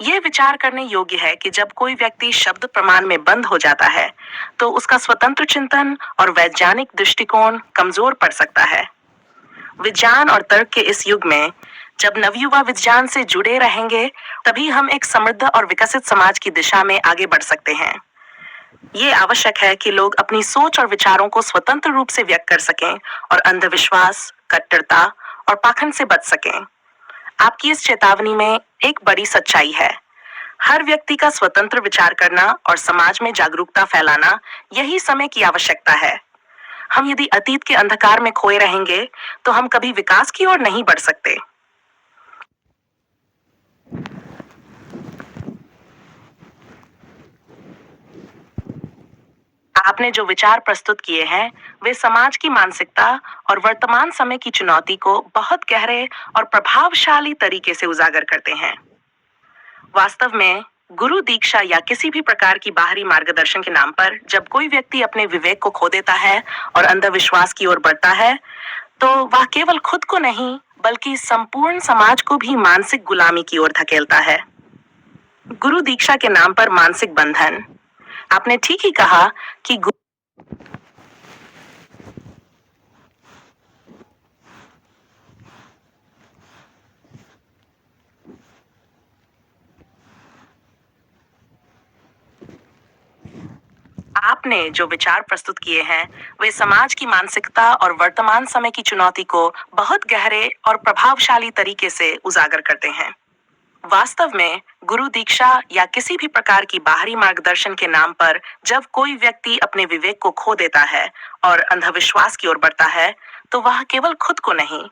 यह विचार करने योग्य है कि जब कोई व्यक्ति शब्द प्रमाण में बंद हो जाता है तो उसका स्वतंत्र चिंतन और वैज्ञानिक दृष्टिकोण कमजोर पड़ सकता है। विज्ञान और तर्क के इस युग में जब नवयुवा विज्ञान से जुड़े रहेंगे तभी हम एक समृद्ध और विकसित समाज की दिशा में आगे बढ़ सकते हैं। ये आवश्यक है कि लोग अपनी सोच और विचारों को स्वतंत्र रूप से व्यक्त कर सकें और अंधविश्वास, कट्टरता और पाखंड से बच सकें। आपकी इस चेतावनी में एक बड़ी सच्चाई है। हर व्यक्ति का स्वतंत्र विचार करना और समाज में जागरूकता फैलाना यही समय की आवश्यकता है। हम यदि अतीत के अंधकार में खोए रहेंगे तो हम कभी विकास की ओर नहीं बढ़ सकते। आपने जो विचार प्रस्तुत किए हैं वे समाज की मानसिकता और वर्तमान समय की चुनौती को बहुत गहरे और प्रभावशाली तरीके से उजागर करते हैं। वास्तव में गुरु दीक्षा या किसी भी प्रकार की बाहरी मार्गदर्शन के नाम पर जब कोई व्यक्ति अपने विवेक को खो देता है और अंधविश्वास की ओर बढ़ता है तो वह केवल खुद को नहीं बल्कि संपूर्ण समाज को भी मानसिक गुलामी की ओर धकेलता है। गुरु दीक्षा के नाम पर मानसिक बंधन। आपने ठीक ही कहा कि आपने जो विचार प्रस्तुत किए हैं वे समाज की मानसिकता और वर्तमान समय की चुनौती को बहुत गहरे और प्रभावशाली तरीके से उजागर करते हैं। वास्तव में गुरु दीक्षा या किसी भी प्रकार की बाहरी मार्गदर्शन के नाम पर जब कोई व्यक्ति अपने विवेक को खो देता है और अंधविश्वास की ओर बढ़ता है, तो वह केवल खुद को नहीं,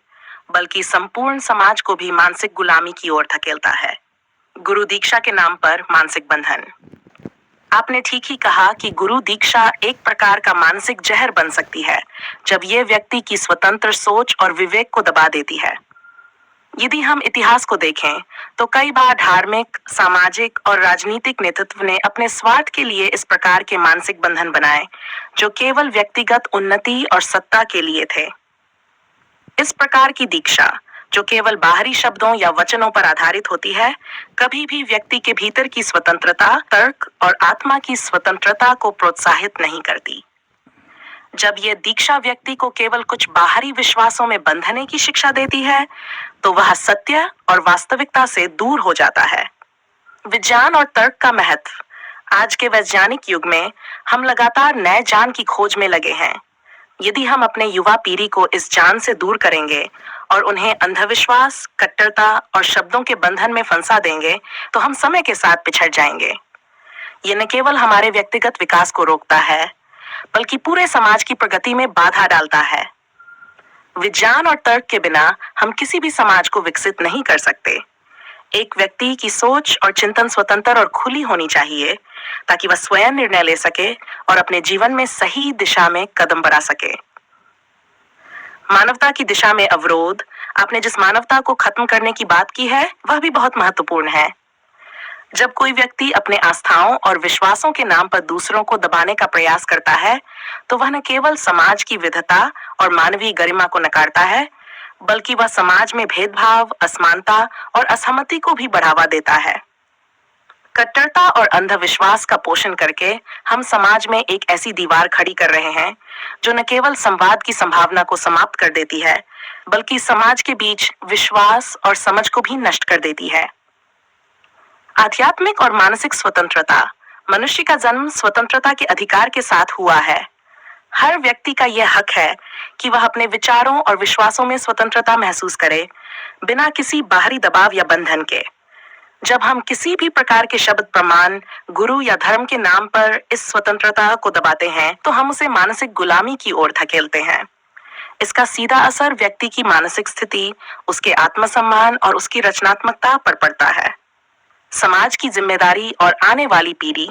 बल्कि संपूर्ण समाज को भी मानसिक गुलामी की ओर धकेलता है। गुरु दीक्षा के नाम पर मानसिक बंधन। आपने ठीक ही कहा कि गुरु दीक्षा एक प्रकार का मानसिक जहर बन सकती है, जब यह व्यक्ति की स्वतंत्र सोच और विवेक को दबा देती है। यदि हम इतिहास को देखें, तो कई बार धार्मिक, सामाजिक और राजनीतिक नेतृत्व ने अपने स्वार्थ के लिए इस प्रकार के मानसिक बंधन बनाए, जो केवल व्यक्तिगत उन्नति और सत्ता के लिए थे। इस प्रकार की दीक्षा, जो केवल बाहरी शब्दों या वचनों पर आधारित होती है, कभी भी व्यक्ति के भीतर की स्वतंत्रता, तर्क और आत्मा की स्वतंत्रता को प्रोत्साहित नहीं करती। जब यह दीक्षा व्यक्ति को केवल कुछ बाहरी विश्वासों में बंधने की शिक्षा देती है, तो वह सत्य और वास्तविकता से दूर हो जाता है। विज्ञान और तर्क का महत्व। आज के वैज्ञानिक युग में हम लगातार नए ज्ञान की खोज में लगे हैं। यदि हम अपने युवा पीढ़ी को इस ज्ञान से दूर करेंगे और उन्हें अंधविश्वास, कट्टरता और शब्दों के बंधन में फंसा देंगे, तो हम समय के साथ पिछड़ जाएंगे। ये न केवल हमारे व्यक्तिगत विकास को रोकता है, बल्कि पूरे समाज की प्रगति में बाधा डालता है। विज्ञान और तर्क के बिना हम किसी भी समाज को विकसित नहीं कर सकते। एक व्यक्ति की सोच और चिंतन स्वतंत्र और खुली होनी चाहिए, ताकि वह स्वयं निर्णय ले सके और अपने जीवन में सही दिशा में कदम बढ़ा सके। मानवता की दिशा में अवरोध। आपने जिस मानवता को खत्म करने की बात की है, वह भी बहुत महत्वपूर्ण है। जब कोई व्यक्ति अपने आस्थाओं और विश्वासों के नाम पर दूसरों को दबाने का प्रयास करता है, तो वह न केवल समाज की विविधता और मानवीय गरिमा को नकारता है, बल्कि वह समाज में भेदभाव, असमानता और असहमति को भी बढ़ावा देता है। कट्टरता और अंधविश्वास का पोषण करके हम समाज में एक ऐसी दीवार खड़ी कर रहे हैं, जो न केवल संवाद की संभावना को समाप्त कर देती है, बल्कि समाज के बीच विश्वास और समझ को भी नष्ट कर देती है। आध्यात्मिक और मानसिक स्वतंत्रता। मनुष्य का जन्म स्वतंत्रता के अधिकार के साथ हुआ है। हर व्यक्ति का यह हक है कि वह अपने विचारों और विश्वासों में स्वतंत्रता महसूस करे, बिना किसी बाहरी दबाव या बंधन के। जब हम किसी भी प्रकार के शब्द, प्रमाण, गुरु या धर्म के नाम पर इस स्वतंत्रता को दबाते हैं, तो हम उसे मानसिक गुलामी की ओर धकेलते हैं। इसका सीधा असर व्यक्ति की मानसिक स्थिति, उसके आत्मसम्मान और उसकी रचनात्मकता पर पड़ता है। समाज की जिम्मेदारी और आने वाली पीढ़ी।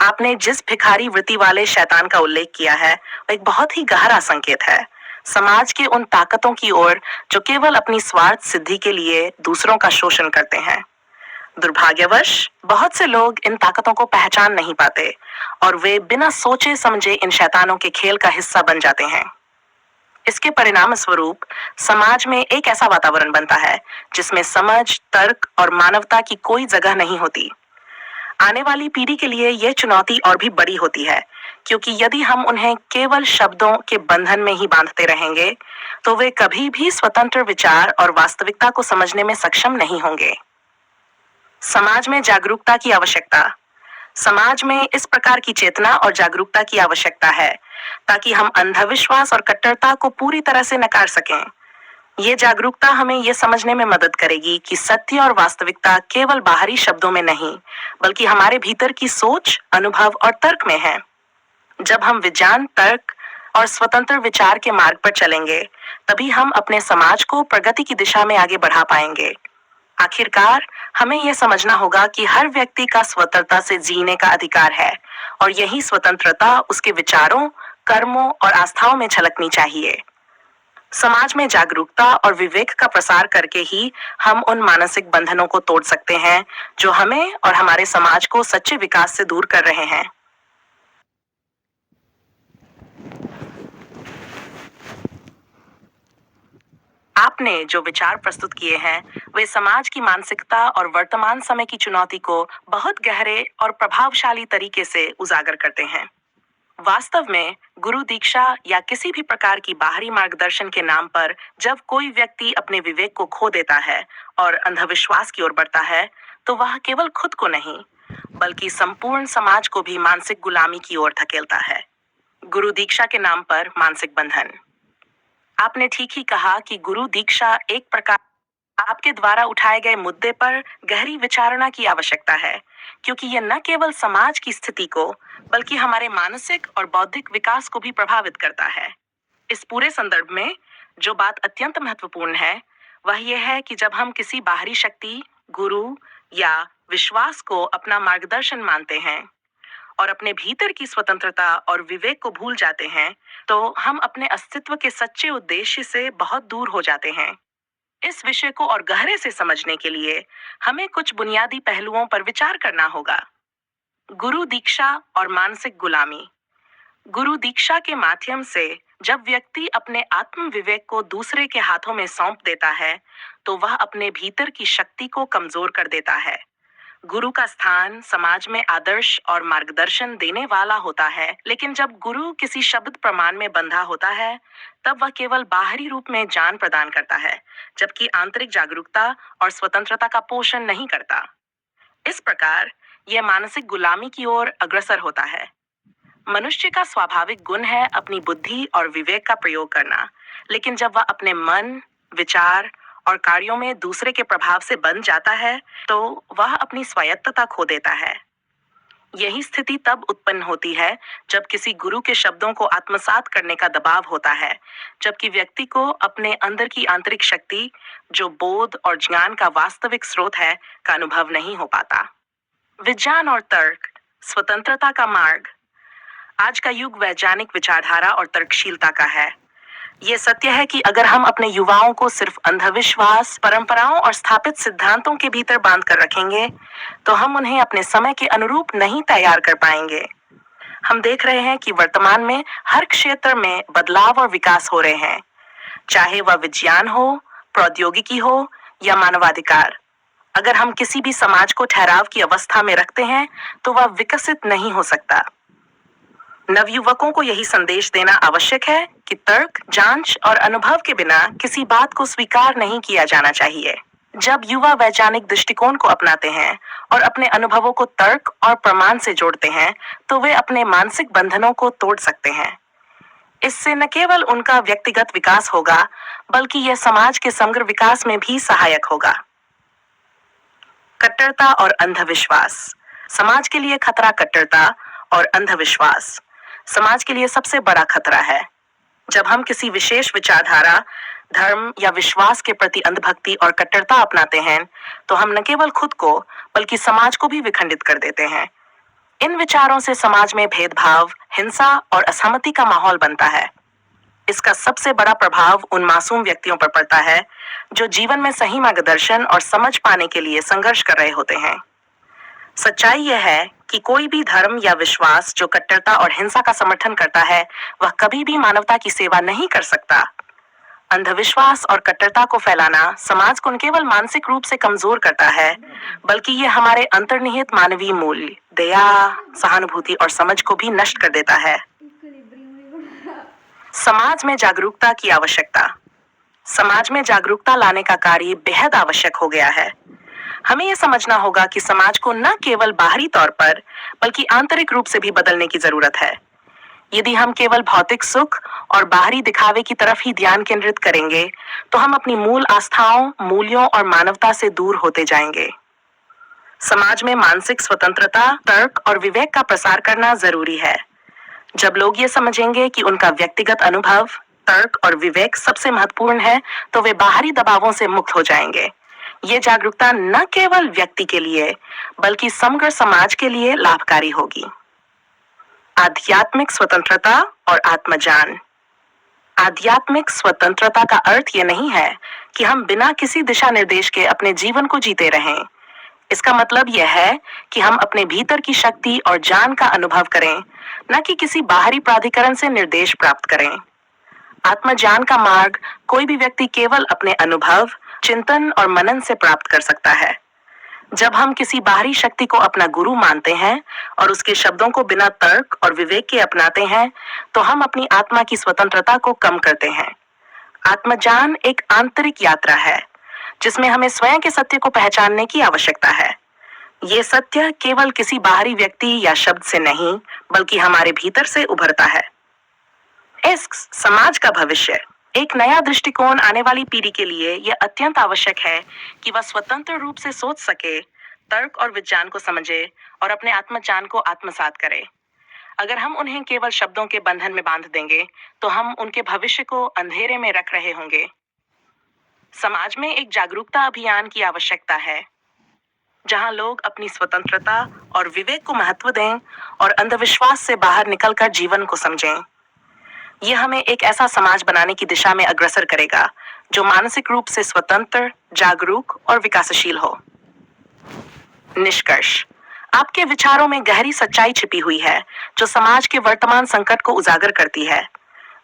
आपने जिस भिखारी वृत्ति वाले शैतान का उल्लेख किया है, वह एक बहुत ही गहरा संकेत है। समाज के उन ताकतों की ओर जो केवल अपनी स्वार्थ सिद्धि के लिए दूसरों का शोषण करते हैं। दुर्भाग्यवश बहुत से लोग इन ताकतों को पहचान नहीं पाते और वे बिना सोचे समझे इन शैतानों के खेल का हिस्सा बन जाते हैं। इसके परिणाम स्वरूप समाज में एक ऐसा वातावरण बनता है जिसमें समझ, तर्क और मानवता की कोई जगह नहीं होती। आने वाली पीढ़ी के लिए यह चुनौती और भी बड़ी होती है, क्योंकि यदि हम उन्हें केवल शब्दों के बंधन में ही बांधते रहेंगे, तो वे कभी भी स्वतंत्र विचार और वास्तविकता को समझने में सक्षम नहीं होंगे। समाज में जागरूकता की आवश्यकता। समाज में इस प्रकार की चेतना और जागरूकता की आवश्यकता है, ताकि हम अंधविश्वास और कट्टरता को पूरी तरह से नकार सकें। ये जागरूकता हमें यह समझने में मदद करेगी कि सत्य और वास्तविकता केवल बाहरी शब्दों में नहीं, बल्कि हमारे भीतर की सोच, अनुभव और तर्क में है। जब हम विज्ञान, तर्क और स्वतंत्र विचार के मार्ग पर चलेंगे, तभी हम अपने समाज को प्रगति की दिशा में आगे बढ़ा पाएंगे। आखिरकार हमें यह समझना होगा कि हर व्यक्ति का स्वतंत्रता से जीने का अधिकार है, और यही स्वतंत्रता उसके विचारों, कर्मों और आस्थाओं में झलकनी चाहिए। समाज में जागरूकता और विवेक का प्रसार करके ही हम उन मानसिक बंधनों को तोड़ सकते हैं, जो हमें और हमारे समाज को सच्चे विकास से दूर कर रहे हैं। आपने जो विचार प्रस्तुत किए हैं, वे समाज की मानसिकता और वर्तमान समय की चुनौती को बहुत गहरे और प्रभावशाली तरीके से उजागर करते हैं। वास्तव में गुरु दीक्षा या किसी भी प्रकार की बाहरी मार्गदर्शन के नाम पर जब कोई व्यक्ति अपने विवेक को खो देता है और अंधविश्वास की ओर बढ़ता है, तो वह केवल खुद को नहीं, बल्कि संपूर्ण समाज को भी मानसिक गुलामी की ओर धकेलता है। गुरु दीक्षा के नाम पर मानसिक बंधन। आपने ठीक ही कहा कि गुरु दीक्षा एक प्रकार आपके द्वारा उठाए गए मुद्दे पर गहरी विचारणा की आवश्यकता है, क्योंकि यह न केवल समाज की स्थिति को बल्कि हमारे मानसिक और बौद्धिक विकास को भी प्रभावित करता है। इस पूरे संदर्भ में जो बात अत्यंत महत्वपूर्ण है, वह यह है कि जब हम किसी बाहरी शक्ति, गुरु या विश्वास को अपना मार्गदर्शन मानते हैं और अपने भीतर की स्वतंत्रता और विवेक को भूल जाते हैं, तो हम अपने अस्तित्व के सच्चे उद्देश्य से बहुत दूर हो जाते हैं। इस विषय को और गहरे से समझने के लिए हमें कुछ बुनियादी पहलुओं पर विचार करना होगा। गुरु दीक्षा और मानसिक गुलामी। गुरु दीक्षा के माध्यम से जब व्यक्ति अपने आत्म विवेक को दूसरे के हाथों में सौंप देता है, तो वह अपने भीतर की शक्ति को कमजोर कर देता है। गुरु का स्थान समाज में आदर्श और मार्गदर्शन देने वाला होता है, लेकिन जब गुरु किसी शब्द प्रमाण में बंधा होता है, तब वह केवल बाहरी रूप में ज्ञान प्रदान करता है, जबकि आंतरिक जागरूकता और स्वतंत्रता का पोषण नहीं करता। इस प्रकार यह मानसिक गुलामी की ओर अग्रसर होता है। मनुष्य का स्वाभाविक गुण है अपनी बुद्धि और विवेक का प्रयोग करना, लेकिन जब वह अपने मन, विचार और कार्यों में दूसरे के प्रभाव से बंध जाता है, तो वह अपनी स्वायत्तता खो देता है। यही स्थिति तब उत्पन्न होती है जब किसी गुरु के शब्दों को आत्मसात करने का दबाव होता है, जबकि व्यक्ति को अपने अंदर की आंतरिक शक्ति, जो बोध और ज्ञान का वास्तविक स्रोत है, का अनुभव नहीं हो पाता। विज्ञान और तर्क, स्वतंत्रता का मार्ग। आज का युग वैज्ञानिक विचारधारा और तर्कशीलता का है। ये सत्य है कि अगर हम अपने युवाओं को सिर्फ अंधविश्वास, परंपराओं और स्थापित सिद्धांतों के भीतर बांध कर रखेंगे, तो हम उन्हें अपने समय के अनुरूप नहीं तैयार कर पाएंगे। हम देख रहे हैं कि वर्तमान में हर क्षेत्र में बदलाव और विकास हो रहे हैं, चाहे वह विज्ञान हो, प्रौद्योगिकी हो या मानवाधिकार। अगर हम किसी भी समाज को ठहराव की अवस्था में रखते हैं, तो वह विकसित नहीं हो सकता। नवयुवकों को यही संदेश देना आवश्यक है कि तर्क, जांच और अनुभव के बिना किसी बात को स्वीकार नहीं किया जाना चाहिए। जब युवा वैज्ञानिक दृष्टिकोण को अपनाते हैं और अपने अनुभवों को तर्क और प्रमाण से जोड़ते हैं, तो वे अपने मानसिक बंधनों को तोड़ सकते हैं। इससे न केवल उनका व्यक्तिगत विकास होगा, बल्कि यह समाज के समग्र विकास में भी सहायक होगा। कट्टरता और अंधविश्वास। समाज के लिए खतरा कट्टरता और अंधविश्वास समाज के लिए सबसे बड़ा खतरा है। जब हम किसी विशेष विचारधारा, धर्म या विश्वास के प्रति अंधभक्ति और कट्टरता अपनाते हैं, तो हम न केवल खुद को बल्कि समाज को भी विखंडित कर देते हैं। इन विचारों से समाज में भेदभाव, हिंसा और असहमति का माहौल बनता है। इसका सबसे बड़ा प्रभाव उन मासूम व्यक्तियों पर पड़ता है जो जीवन में सही मार्गदर्शन और समझ पाने के लिए संघर्ष कर रहे होते हैं। सच्चाई यह है कि कोई भी धर्म या विश्वास जो कट्टरता और हिंसा का समर्थन करता है, वह कभी भी मानवता की सेवा नहीं कर सकता। अंधविश्वास और कट्टरता को फैलाना समाज को न केवल मानसिक रूप से कमजोर करता है, बल्कि यह हमारे अंतर्निहित मानवीय मूल्य, दया, सहानुभूति और समझ को भी नष्ट कर देता है। समाज में जागरूकता की आवश्यकता। समाज में जागरूकता लाने का कार्य बेहद आवश्यक हो गया है। हमें यह समझना होगा कि समाज को न केवल बाहरी तौर पर बल्कि आंतरिक रूप से भी बदलने की जरूरत है। यदि हम केवल भौतिक सुख और बाहरी दिखावे की तरफ ही ध्यान केंद्रित करेंगे, तो हम अपनी मूल आस्थाओं, मूल्यों और मानवता से दूर होते जाएंगे। समाज में मानसिक स्वतंत्रता, तर्क और विवेक का प्रसार करना जरूरी है। जब लोग ये समझेंगे कि उनका व्यक्तिगत अनुभव, तर्क और विवेक सबसे महत्वपूर्ण है, तो वे बाहरी दबावों से मुक्त हो जाएंगे। ये जागरूकता न केवल व्यक्ति के लिए बल्कि समग्र समाज के लिए लाभकारी होगी। आध्यात्मिक स्वतंत्रता और आत्मज्ञान। आध्यात्मिक स्वतंत्रता का अर्थ ये नहीं है कि हम बिना किसी दिशा निर्देश के अपने जीवन को जीते रहें। इसका मतलब यह है कि हम अपने भीतर की शक्ति और ज्ञान का अनुभव करें, न कि किसी बाहरी प्राधिकरण से निर्देश प्राप्त करें। आत्मज्ञान का मार्ग कोई भी व्यक्ति केवल अपने अनुभव, चिंतन और मनन से प्राप्त कर सकता है। जब हम किसी बाहरी शक्ति को अपना गुरु मानते हैं और उसके शब्दों को बिना तर्क और विवेक के अपनाते हैं, तो हम अपनी आत्मा की स्वतंत्रता को कम करते हैं। आत्मज्ञान एक आंतरिक यात्रा है, जिसमें हमें स्वयं के सत्य को पहचानने की आवश्यकता है। ये सत्य केवल किसी बाहरी व्यक्ति या शब्द से नहीं, बल्कि हमारे भीतर से उभरता है। इस समाज का भविष्य। एक नया दृष्टिकोण आने वाली पीढ़ी के लिए यह अत्यंत आवश्यक है कि वह स्वतंत्र रूप से सोच सके, तर्क और विज्ञान को समझे और अपने आत्मज्ञान को आत्मसात करे। अगर हम उन्हें केवल शब्दों के बंधन में बांध देंगे, तो हम उनके भविष्य को अंधेरे में रख रहे होंगे। समाज में एक जागरूकता अभियान की आवश्यकता है, जहां लोग अपनी स्वतंत्रता और विवेक को महत्व दें और अंधविश्वास से बाहर निकलकर जीवन को समझें। यह हमें एक ऐसा समाज बनाने की दिशा में अग्रसर करेगा जो मानसिक रूप से स्वतंत्र, जागरूक और विकासशील हो। निष्कर्ष: आपके विचारों में गहरी सच्चाई छिपी हुई है जो समाज के वर्तमान संकट को उजागर करती है।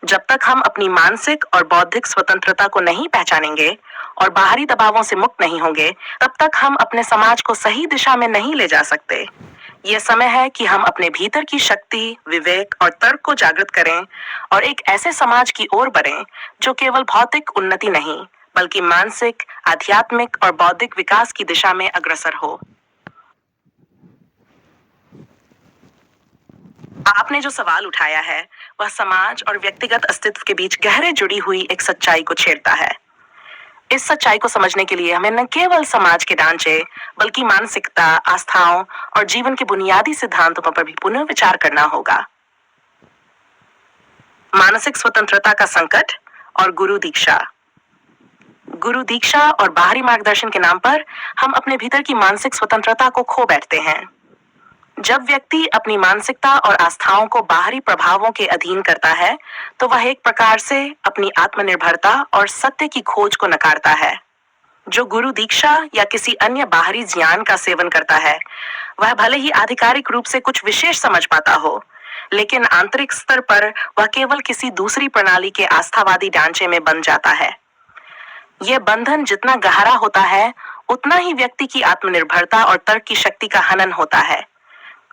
जब तक हम अपनी मानसिक और बौद्धिक स्वतंत्रता को नहीं पहचानेंगे और बाहरी दबावों से मुक्त नहीं होंगे, तब तक हम अपने समाज को सही दिशा में नहीं ले जा सकते। यह समय है कि हम अपने भीतर की शक्ति, विवेक और तर्क को जागृत करें और एक ऐसे समाज की ओर बढ़ें जो केवल भौतिक उन्नति नहीं, बल्कि मानसिक, आध्यात्मिक और बौद्धिक विकास की दिशा में अग्रसर हो। आपने जो सवाल उठाया है, वह समाज और व्यक्तिगत अस्तित्व के बीच गहरे जुड़ी हुई एक सच्चाई को छेड़ता है। इस सच्चाई को समझने के लिए हमें न केवल समाज के ढांचे, बल्कि मानसिकता, आस्थाओं और जीवन के बुनियादी सिद्धांतों पर भी पुनः विचार करना होगा। मानसिक स्वतंत्रता का संकट और गुरु दीक्षा। गुरु दीक्षा और बाहरी मार्गदर्शन के नाम पर हम अपने भीतर की मानसिक स्वतंत्रता को खो बैठते हैं। जब व्यक्ति अपनी मानसिकता और आस्थाओं को बाहरी प्रभावों के अधीन करता है, तो वह एक प्रकार से अपनी आत्मनिर्भरता और सत्य की खोज को नकारता है। जो गुरु दीक्षा या किसी अन्य बाहरी ज्ञान का सेवन करता है, वह भले ही आधिकारिक रूप से कुछ विशेष समझ पाता हो, लेकिन आंतरिक स्तर पर वह केवल किसी दूसरी प्रणाली के आस्थावादी ढांचे में बंध जाता है। यह बंधन जितना गहरा होता है, उतना ही व्यक्ति की आत्मनिर्भरता और तर्क की शक्ति का हनन होता है।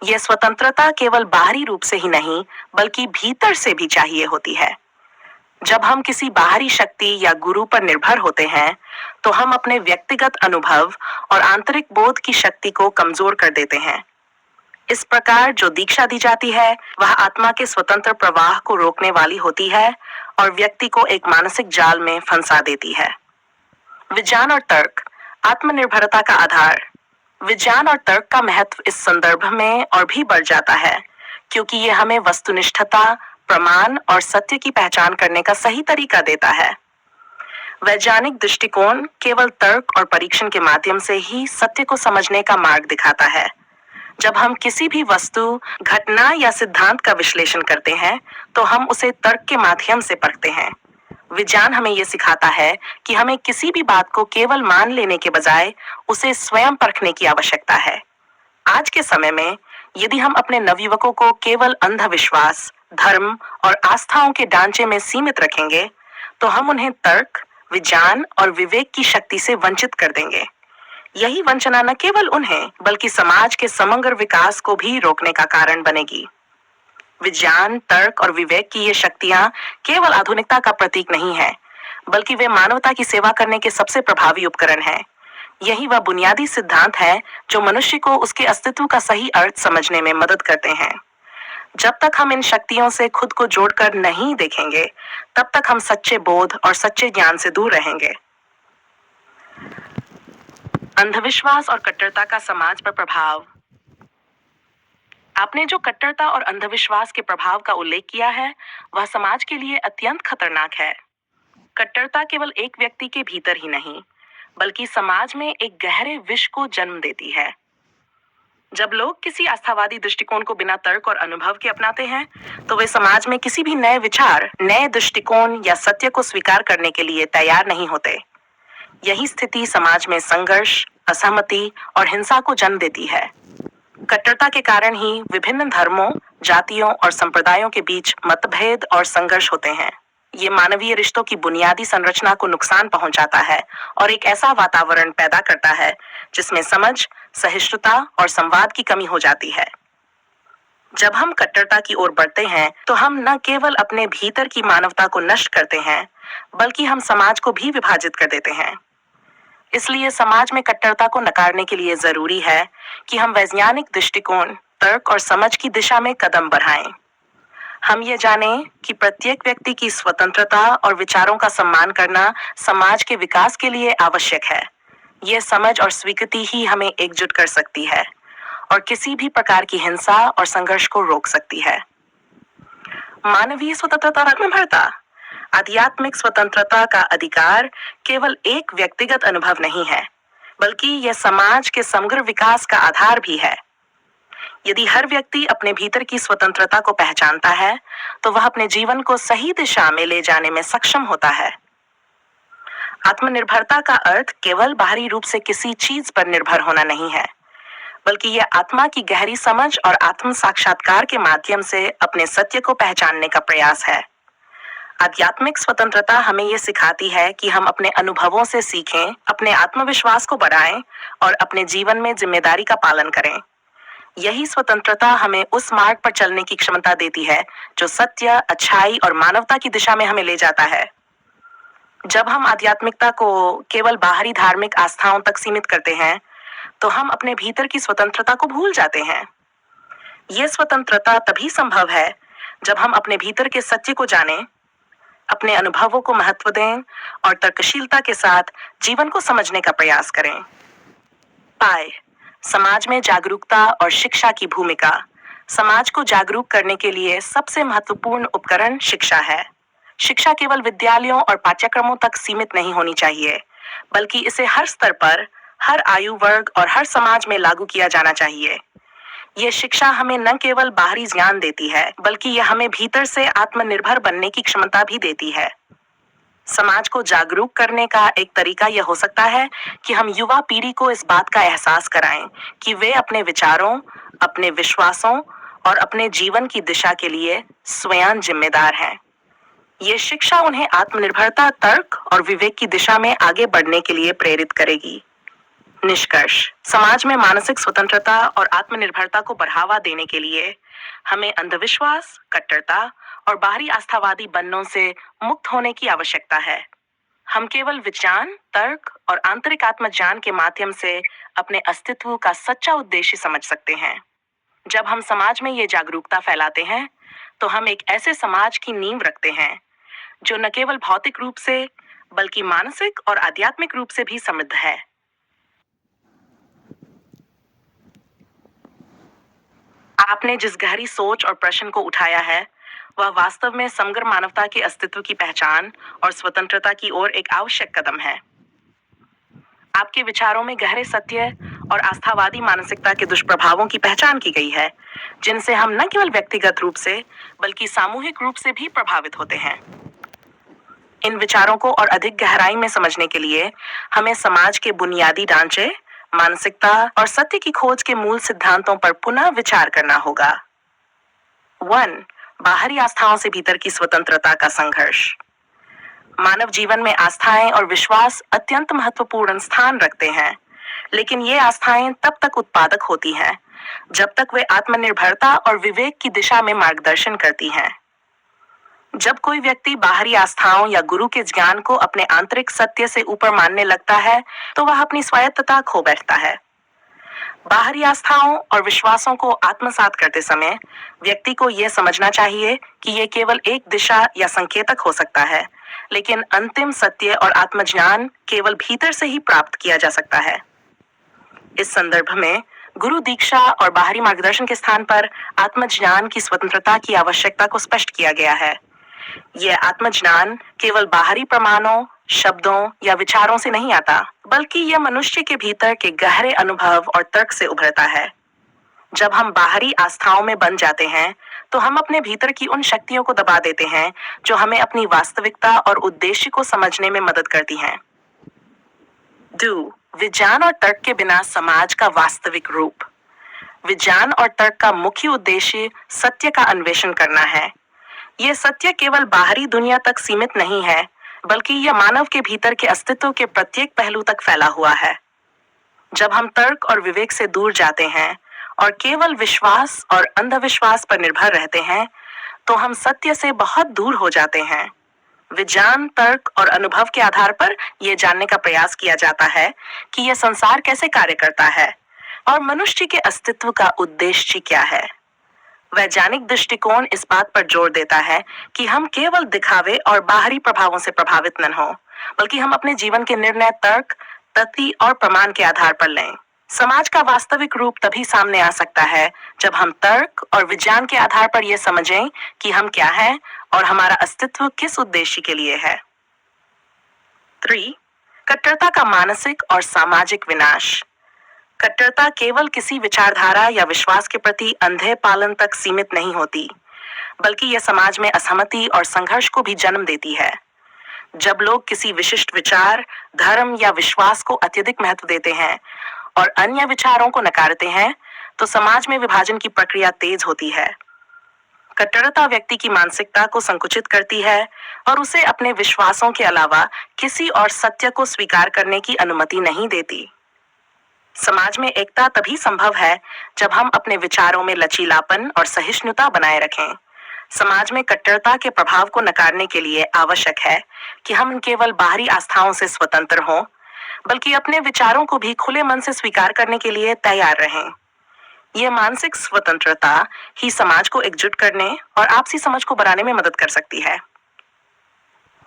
यह स्वतंत्रता केवल बाहरी रूप से ही नहीं, बल्कि भीतर से भी चाहिए होती है। जब हम किसी बाहरी शक्ति या गुरु पर निर्भर होते हैं, तो हम अपने व्यक्तिगत अनुभव और आंतरिक बोध की शक्ति को कमजोर कर देते हैं। इस प्रकार जो दीक्षा दी जाती है, वह आत्मा के स्वतंत्र प्रवाह को रोकने वाली होती है और व्यक्ति को एक मानसिक जाल में फंसा देती है। विज्ञान और तर्क, आत्मनिर्भरता का आधार। विज्ञान और तर्क का महत्व इस संदर्भ में और भी बढ़ जाता है, क्योंकि यह हमें वस्तुनिष्ठता, प्रमाण और सत्य की पहचान करने का सही तरीका देता है। वैज्ञानिक दृष्टिकोण केवल तर्क और परीक्षण के माध्यम से ही सत्य को समझने का मार्ग दिखाता है। जब हम किसी भी वस्तु, घटना या सिद्धांत का विश्लेषण करते हैं, तो हम उसे तर्क के माध्यम से परखते हैं। विज्ञान हमें यह सिखाता है कि हमें किसी भी बात को केवल मान लेने के बजाय उसे स्वयं परखने की आवश्यकता है। आज के समय में यदि हम अपने नवयुवकों को केवल अंधविश्वास, धर्म और आस्थाओं के ढांचे में सीमित रखेंगे, तो हम उन्हें तर्क, विज्ञान और विवेक की शक्ति से वंचित कर देंगे। यही वंचना न केवल उन्हें, बल्कि समाज के समग्र विकास को भी रोकने का कारण बनेगी। विज्ञान, तर्क और विवेक की ये शक्तियां केवल आधुनिकता का प्रतीक नहीं है, बल्कि वे मानवता की सेवा करने के सबसे प्रभावी उपकरण हैं। यही वह बुनियादी सिद्धांत है जो मनुष्य को उसके अस्तित्व का सही अर्थ समझने में मदद करते हैं। जब तक हम इन शक्तियों से खुद को जोड़कर नहीं देखेंगे, तब तक हम सच्चे बोध और सच्चे ज्ञान से दूर रहेंगे। अंधविश्वास और कट्टरता का समाज पर प्रभाव। आपने जो कट्टरता और अंधविश्वास के प्रभाव का उल्लेख किया है, वह समाज के लिए अत्यंत खतरनाक है। कट्टरता केवल एक व्यक्ति के भीतर ही नहीं, बल्कि समाज में एक गहरे विष को जन्म देती है। जब लोग किसी आस्थावादी दृष्टिकोण को बिना तर्क और अनुभव के अपनाते हैं, तो वे समाज में किसी भी नए विचार, नए दृष्टिकोण या सत्य को स्वीकार करने के लिए तैयार नहीं होते। यही स्थिति समाज में संघर्ष, असहमति और हिंसा को जन्म देती है। कट्टरता के कारण ही विभिन्न धर्मों, जातियों और संप्रदायों के बीच मतभेद और संघर्ष होते हैं। ये मानवीय रिश्तों की बुनियादी संरचना को नुकसान पहुंचाता है और एक ऐसा वातावरण पैदा करता है जिसमें समझ, सहिष्णुता और संवाद की कमी हो जाती है। जब हम कट्टरता की ओर बढ़ते हैं, तो हम न केवल अपने भीतर की मानवता को नष्ट करते हैं, बल्कि हम समाज को भी विभाजित कर देते हैं। इसलिए समाज में कट्टरता को नकारने के लिए जरूरी है कि हम वैज्ञानिक दृष्टिकोण, तर्क और समझ की दिशा में कदम बढ़ाएं। हम ये जानें कि प्रत्येक व्यक्ति की स्वतंत्रता और विचारों का सम्मान करना समाज के विकास के लिए आवश्यक है। यह समझ और स्वीकृति ही हमें एकजुट कर सकती है और किसी भी प्रकार की हिंसा और संघर्ष को रोक सकती है। मानवीय स्वतंत्रता में भरता आध्यात्मिक स्वतंत्रता का अधिकार केवल एक व्यक्तिगत अनुभव नहीं है, बल्कि यह समाज के समग्र विकास का आधार भी है। यदि हर व्यक्ति अपने भीतर की स्वतंत्रता को पहचानता है, तो वह अपने जीवन को सही दिशा में ले जाने में सक्षम होता है। आत्मनिर्भरता का अर्थ केवल बाहरी रूप से किसी चीज पर निर्भर होना नहीं है, बल्कि यह आत्मा की गहरी समझ और आत्म साक्षात्कार के माध्यम से अपने सत्य को पहचानने का प्रयास है। आध्यात्मिक स्वतंत्रता हमें यह सिखाती है कि हम अपने अनुभवों से सीखें, अपने आत्मविश्वास को बढ़ाएं और अपने जीवन में जिम्मेदारी का पालन करें। यही स्वतंत्रता हमें उस मार्ग पर चलने की क्षमता देती है जो सत्य, अच्छाई और मानवता की दिशा में हमें ले जाता है। जब हम आध्यात्मिकता को केवल बाहरी धार्मिक आस्थाओं तक सीमित करते हैं, तो हम अपने भीतर की स्वतंत्रता को भूल जाते हैं। यह स्वतंत्रता तभी संभव है जब हम अपने भीतर के सत्य को जानें, अपने अनुभवों को महत्व दें और तर्कशीलता के साथ जीवन को समझने का प्रयास करें। पाए समाज में जागरूकता और शिक्षा की भूमिका। समाज को जागरूक करने के लिए सबसे महत्वपूर्ण उपकरण शिक्षा है। शिक्षा केवल विद्यालयों और पाठ्यक्रमों तक सीमित नहीं होनी चाहिए, बल्कि इसे हर स्तर पर, हर आयु वर्ग और हर समाज में लागू किया जाना चाहिए। ये शिक्षा हमें न केवल बाहरी ज्ञान देती है, बल्कि यह हमें भीतर से आत्मनिर्भर बनने की क्षमता भी देती है। समाज को जागरूक करने का एक तरीका यह हो सकता है कि हम युवा पीढ़ी को इस बात का एहसास कराएं कि वे अपने विचारों, अपने विश्वासों और अपने जीवन की दिशा के लिए स्वयं जिम्मेदार हैं। ये शिक्षा उन्हें आत्मनिर्भरता, तर्क और विवेक की दिशा में आगे बढ़ने के लिए प्रेरित करेगी। निष्कर्ष: समाज में मानसिक स्वतंत्रता और आत्मनिर्भरता को बढ़ावा देने के लिए हमें अंधविश्वास, कट्टरता और बाहरी आस्थावादी बननों से मुक्त होने की आवश्यकता है। हम केवल विज्ञान, तर्क और आंतरिक आत्मज्ञान के माध्यम से अपने अस्तित्व का सच्चा उद्देश्य समझ सकते हैं। जब हम समाज में ये जागरूकता फैलाते हैं, तो हम एक ऐसे समाज की नींव रखते हैं जो न केवल भौतिक रूप से, बल्कि मानसिक और आध्यात्मिक रूप से भी समृद्ध है। आपने जिस गहरी सोच और प्रश्न को उठाया है, वह वास्तव में समग्र मानवता के अस्तित्व की पहचान और स्वतंत्रता की ओर एक आवश्यक कदम है। आपके विचारों में गहरे सत्य और आस्थावादी मानसिकता के दुष्प्रभावों की पहचान की गई है, जिनसे हम न केवल व्यक्तिगत रूप से, बल्कि सामूहिक रूप से भी प्रभावित होते हैं। इन विचारों को और अधिक गहराई में समझने के लिए हमें समाज के बुनियादी ढांचे, मानसिकता और सत्य की खोज के मूल सिद्धांतों पर पुनः विचार करना होगा। 1. बाहरी आस्थाओं से भीतर की स्वतंत्रता का संघर्ष। मानव जीवन में आस्थाएं और विश्वास अत्यंत महत्वपूर्ण स्थान रखते हैं, लेकिन ये आस्थाएं तब तक उत्पादक होती हैं जब तक वे आत्मनिर्भरता और विवेक की दिशा में मार्गदर्शन करती हैं। जब कोई व्यक्ति बाहरी आस्थाओं या गुरु के ज्ञान को अपने आंतरिक सत्य से ऊपर मानने लगता है, तो वह अपनी स्वायत्तता खो बैठता है। बाहरी आस्थाओं और विश्वासों को आत्मसात करते समय व्यक्ति को यह समझना चाहिए कि यह केवल एक दिशा या संकेतक हो सकता है, लेकिन अंतिम सत्य और आत्मज्ञान केवल भीतर से ही प्राप्त किया जा सकता है। इस संदर्भ में गुरु दीक्षा और बाहरी मार्गदर्शन के स्थान पर आत्मज्ञान की स्वतंत्रता की आवश्यकता को स्पष्ट किया गया है। यह आत्मज्ञान केवल बाहरी प्रमाणों, शब्दों या विचारों से नहीं आता, बल्कि यह मनुष्य के भीतर के गहरे अनुभव और तर्क से उभरता है। जब हम बाहरी आस्थाओं में बंध जाते हैं, तो हम अपने भीतर की उन शक्तियों को दबा देते हैं जो हमें अपनी वास्तविकता और उद्देश्य को समझने में मदद करती हैं। 2. विज्ञान और तर्क के बिना समाज का वास्तविक रूप। विज्ञान और तर्क का मुख्य उद्देश्य सत्य का अन्वेषण करना है। यह सत्य केवल बाहरी दुनिया तक सीमित नहीं है, बल्कि यह मानव के भीतर के अस्तित्व के प्रत्येक पहलू तक फैला हुआ है। जब हम तर्क और विवेक से दूर जाते हैं और केवल विश्वास और अंधविश्वास पर निर्भर रहते हैं, तो हम सत्य से बहुत दूर हो जाते हैं। विज्ञान, तर्क और अनुभव के आधार पर यह जानने का प्रयास किया जाता है कि यह संसार कैसे कार्य करता है और मनुष्य के अस्तित्व का उद्देश्य क्या है। वैज्ञानिक दृष्टिकोण इस बात पर जोर देता है कि हम केवल दिखावे और बाहरी प्रभावों से प्रभावित न हो, बल्कि हम अपने जीवन के निर्णय तर्क, तथ्य और प्रमाण के आधार पर लें। समाज का वास्तविक रूप तभी सामने आ सकता है जब हम तर्क और विज्ञान के आधार पर यह समझें कि हम क्या हैं और हमारा अस्तित्व किस उद्देश्य के लिए है। 3. कट्टरता का मानसिक और सामाजिक विनाश। कट्टरता केवल किसी विचारधारा या विश्वास के प्रति अंधे पालन तक सीमित नहीं होती, बल्कि यह समाज में असहमति और संघर्ष को भी जन्म देती है। जब लोग किसी विशिष्ट विचार, धर्म या विश्वास को अत्यधिक महत्व देते हैं और अन्य विचारों को नकारते हैं, तो समाज में विभाजन की प्रक्रिया तेज होती है। कट्टरता व्यक्ति की मानसिकता को संकुचित करती है और उसे अपने विश्वासों के अलावा किसी और सत्य को स्वीकार करने की अनुमति नहीं देती। समाज में एकता तभी संभव है जब हम अपने विचारों में लचीलापन और सहिष्णुता बनाए रखें। समाज में कट्टरता के प्रभाव को नकारने के लिए आवश्यक है कि हम केवल बाहरी आस्थाओं से स्वतंत्र हों, बल्कि अपने विचारों को भी खुले मन से स्वीकार करने के लिए तैयार रहें। यह मानसिक स्वतंत्रता ही समाज को एकजुट करने और आपसी समझ को बढ़ाने में मदद कर सकती है।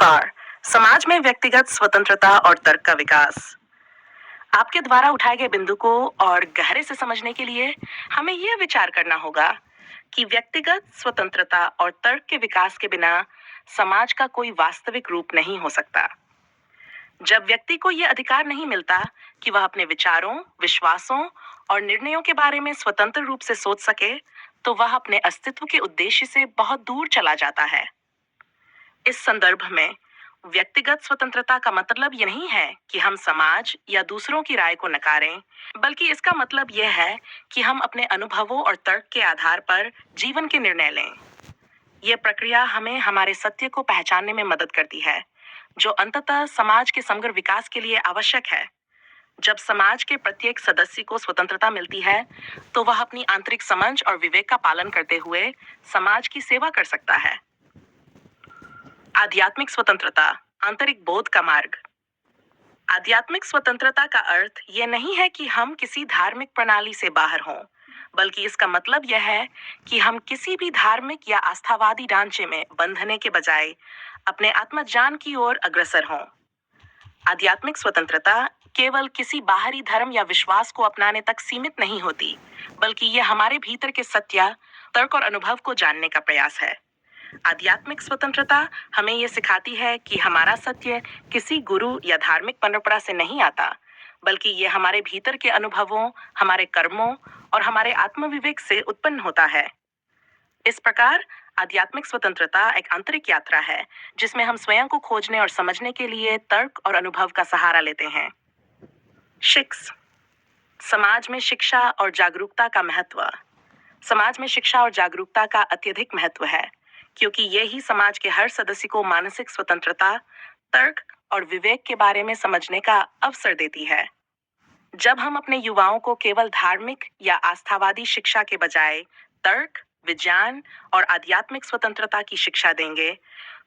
पर समाज में व्यक्तिगत स्वतंत्रता और तर्क का विकास। आपके द्वारा उठाए गए बिंदु को और गहरे से समझने के लिए हमें यह विचार करना होगा कि व्यक्तिगत स्वतंत्रता और तर्क के विकास के बिना समाज का कोई वास्तविक रूप नहीं हो सकता। जब व्यक्ति को यह अधिकार नहीं मिलता कि वह अपने विचारों, विश्वासों और निर्णयों के बारे में स्वतंत्र रूप से सोच सके, तो वह अपने अस्तित्व के उद्देश्य से बहुत दूर चला जाता है। इस संदर्भ में व्यक्तिगत स्वतंत्रता का मतलब यह नहीं है कि हम समाज या दूसरों की राय को नकारें, बल्कि इसका मतलब यह है कि हम अपने अनुभवों और तर्क के आधार पर जीवन के निर्णय लें। यह प्रक्रिया हमें हमारे सत्य को पहचानने में मदद करती है, जो अंततः समाज के समग्र विकास के लिए आवश्यक है। जब समाज के प्रत्येक सदस्य को स्वतंत्रता मिलती है, तो वह अपनी आंतरिक समझ और विवेक का पालन करते हुए समाज की सेवा कर सकता है। आध्यात्मिक स्वतंत्रता, आंतरिक बोध का मार्ग। आध्यात्मिक स्वतंत्रता का अर्थ यह नहीं है कि हम किसी धार्मिक प्रणाली से बाहर हों, बल्कि इसका मतलब यह है कि हम किसी भी धार्मिक या आस्थावादी ढांचे में बंधने के बजाय अपने आत्मज्ञान की ओर अग्रसर हों। आध्यात्मिक स्वतंत्रता केवल किसी बाहरी धर्म या विश्वास को अपनाने तक सीमित नहीं होती, बल्कि यह हमारे भीतर के सत्य, तर्क और अनुभव को जानने का प्रयास है। आध्यात्मिक स्वतंत्रता हमें यह सिखाती है कि हमारा सत्य किसी गुरु या धार्मिक परंपरा से नहीं आता, बल्कि यह हमारे भीतर के अनुभवों, हमारे कर्मों और हमारे आत्मविवेक से उत्पन्न होता है। इस प्रकार आध्यात्मिक स्वतंत्रता एक आंतरिक यात्रा है, जिसमें हम स्वयं को खोजने और समझने के लिए तर्क और अनुभव का सहारा लेते हैं। समाज में शिक्षा और जागरूकता का महत्व। समाज में शिक्षा और जागरूकता का अत्यधिक महत्व है, क्योंकि यही समाज के हर सदस्य को मानसिक स्वतंत्रता, तर्क और विवेक के बारे में समझने का अवसर देती है। जब हम अपने युवाओं को केवल धार्मिक या आस्थावादी शिक्षा के बजाय तर्क, विज्ञान और आध्यात्मिक स्वतंत्रता की शिक्षा देंगे,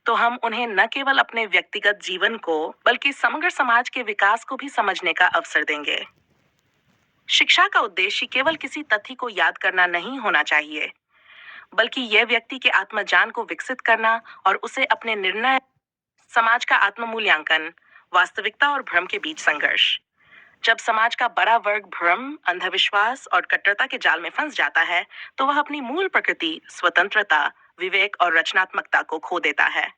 तो हम उन्हें न केवल अपने व्यक्तिगत जीवन को, बल्कि समग्र समाज के विकास को भी समझने का अवसर देंगे। शिक्षा का उद्देश्य केवल किसी तथ्य को याद करना नहीं होना चाहिए, बल्कि यह व्यक्ति के आत्मज्ञान को विकसित करना और उसे अपने निर्णय। समाज का आत्म-मूल्यांकन, वास्तविकता और भ्रम के बीच संघर्ष। जब समाज का बड़ा वर्ग भ्रम, अंधविश्वास और कट्टरता के जाल में फंस जाता है, तो वह अपनी मूल प्रकृति, स्वतंत्रता, विवेक और रचनात्मकता को खो देता है।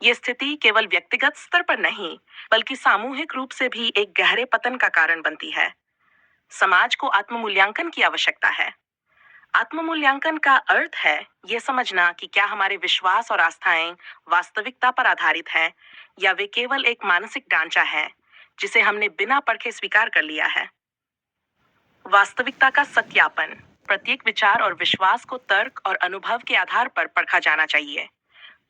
यह स्थिति केवल व्यक्तिगत स्तर पर नहीं, बल्कि सामूहिक रूप से भी एक गहरे पतन का कारण बनती है। समाज को आत्म-मूल्यांकन की आवश्यकता है। आत्म-मूल्यांकन का अर्थ है यह समझना कि क्या हमारे विश्वास और आस्थाएं वास्तविकता पर आधारित हैं, या वे केवल एक मानसिक ढांचा है जिसे हमने बिना परखे स्वीकार कर लिया है। वास्तविकता का सत्यापन। प्रत्येक विचार और विश्वास को तर्क और अनुभव के आधार पर परखा जाना चाहिए।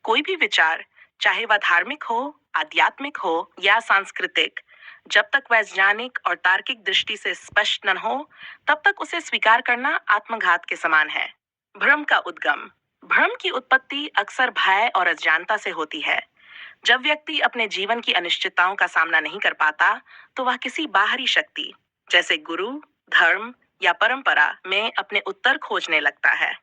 कोई भी विचार, चाहे वह धार्मिक हो, आध्यात्मिक हो या सांस्कृतिक, जब तक वैज्ञानिक और तार्किक दृष्टि से स्पष्ट न हो, तब तक उसे स्वीकार करना आत्मघात के समान है। भ्रम का उद्गम। भ्रम की उत्पत्ति अक्सर भय और अज्ञानता से होती है। जब व्यक्ति अपने जीवन की अनिश्चितताओं का सामना नहीं कर पाता, तो वह किसी बाहरी शक्ति, जैसे गुरु, धर्म या परंपरा में अपने उत्तर खोजने लगता है।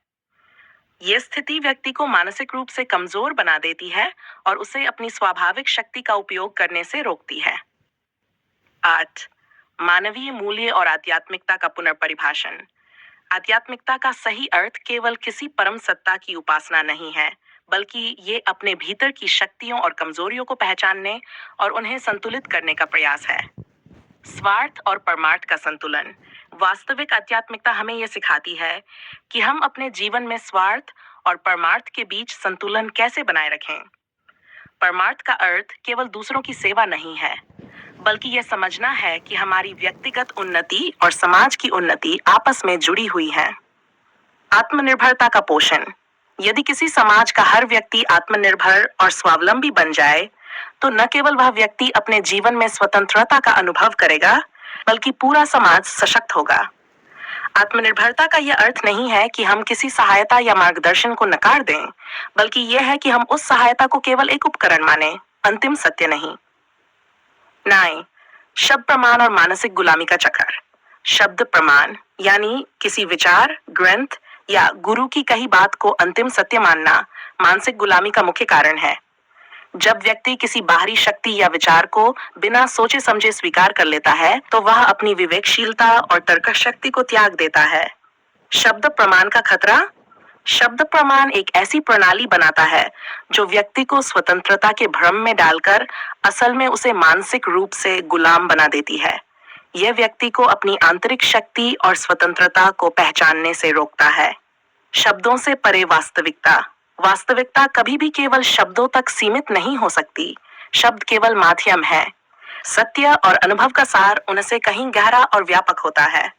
ये स्थिति व्यक्ति को मानसिक रूप से कमजोर बना देती है और उसे अपनी स्वाभाविक शक्ति का उपयोग करने से रोकती है। 8. मानवीय मूल्य और आध्यात्मिकता का पुनर्परिभाषण। आध्यात्मिकता का सही अर्थ केवल किसी परम सत्ता की उपासना नहीं है, बल्कि ये अपने भीतर की शक्तियों और कमजोरियों को पहचानने और उन्हें संतुलित करने का प्रयास है। स्वार्थ और परमार्थ का संतुलन। वास्तविक आध्यात्मिकता हमें यह सिखाती है कि हम अपने जीवन में स्वार्थ और परमार्थ के बीच संतुलन कैसे बनाए रखें। परमार्थ का अर्थ केवल दूसरों की सेवा नहीं है, बल्कि यह समझना है कि हमारी व्यक्तिगत उन्नति और समाज की उन्नति आपस में जुड़ी हुई है। आत्मनिर्भरता का पोषण। यदि किसी समाज का हर व्यक्ति आत्मनिर्भर और स्वावलंबी बन जाए, तो न केवल वह व्यक्ति अपने जीवन में स्वतंत्रता का अनुभव करेगा, बल्कि पूरा समाज सशक्त होगा। आत्मनिर्भरता का यह अर्थ नहीं है कि हम किसी सहायता या मार्गदर्शन को नकार दें, बल्कि यह है कि हम उस सहायता को केवल एक उपकरण माने, अंतिम सत्य नहीं। 9. शब्द प्रमाण और मानसिक गुलामी का चक्कर। शब्द प्रमाण यानी किसी विचार, ग्रंथ या गुरु की कही बात को अंतिम सत्य मानना मानसिक गुलामी का मुख्य कारण है। जब व्यक्ति किसी बाहरी शक्ति या विचार को बिना सोचे समझे स्वीकार कर लेता है, तो वह अपनी विवेकशीलता और तर्क शक्ति को त्याग देता है। शब्द प्रमाण का खतरा। शब्द प्रमाण एक ऐसी प्रणाली बनाता है जो व्यक्ति को स्वतंत्रता के भ्रम में डालकर असल में उसे मानसिक रूप से गुलाम बना देती है। यह व्यक्ति को अपनी आंतरिक शक्ति और स्वतंत्रता को पहचानने से रोकता है। शब्दों से परे वास्तविकता। वास्तविकता कभी भी केवल शब्दों तक सीमित नहीं हो सकती। शब्द केवल माध्यम है। सत्य और अनुभव का सार उनसे कहीं गहरा और व्यापक होता है।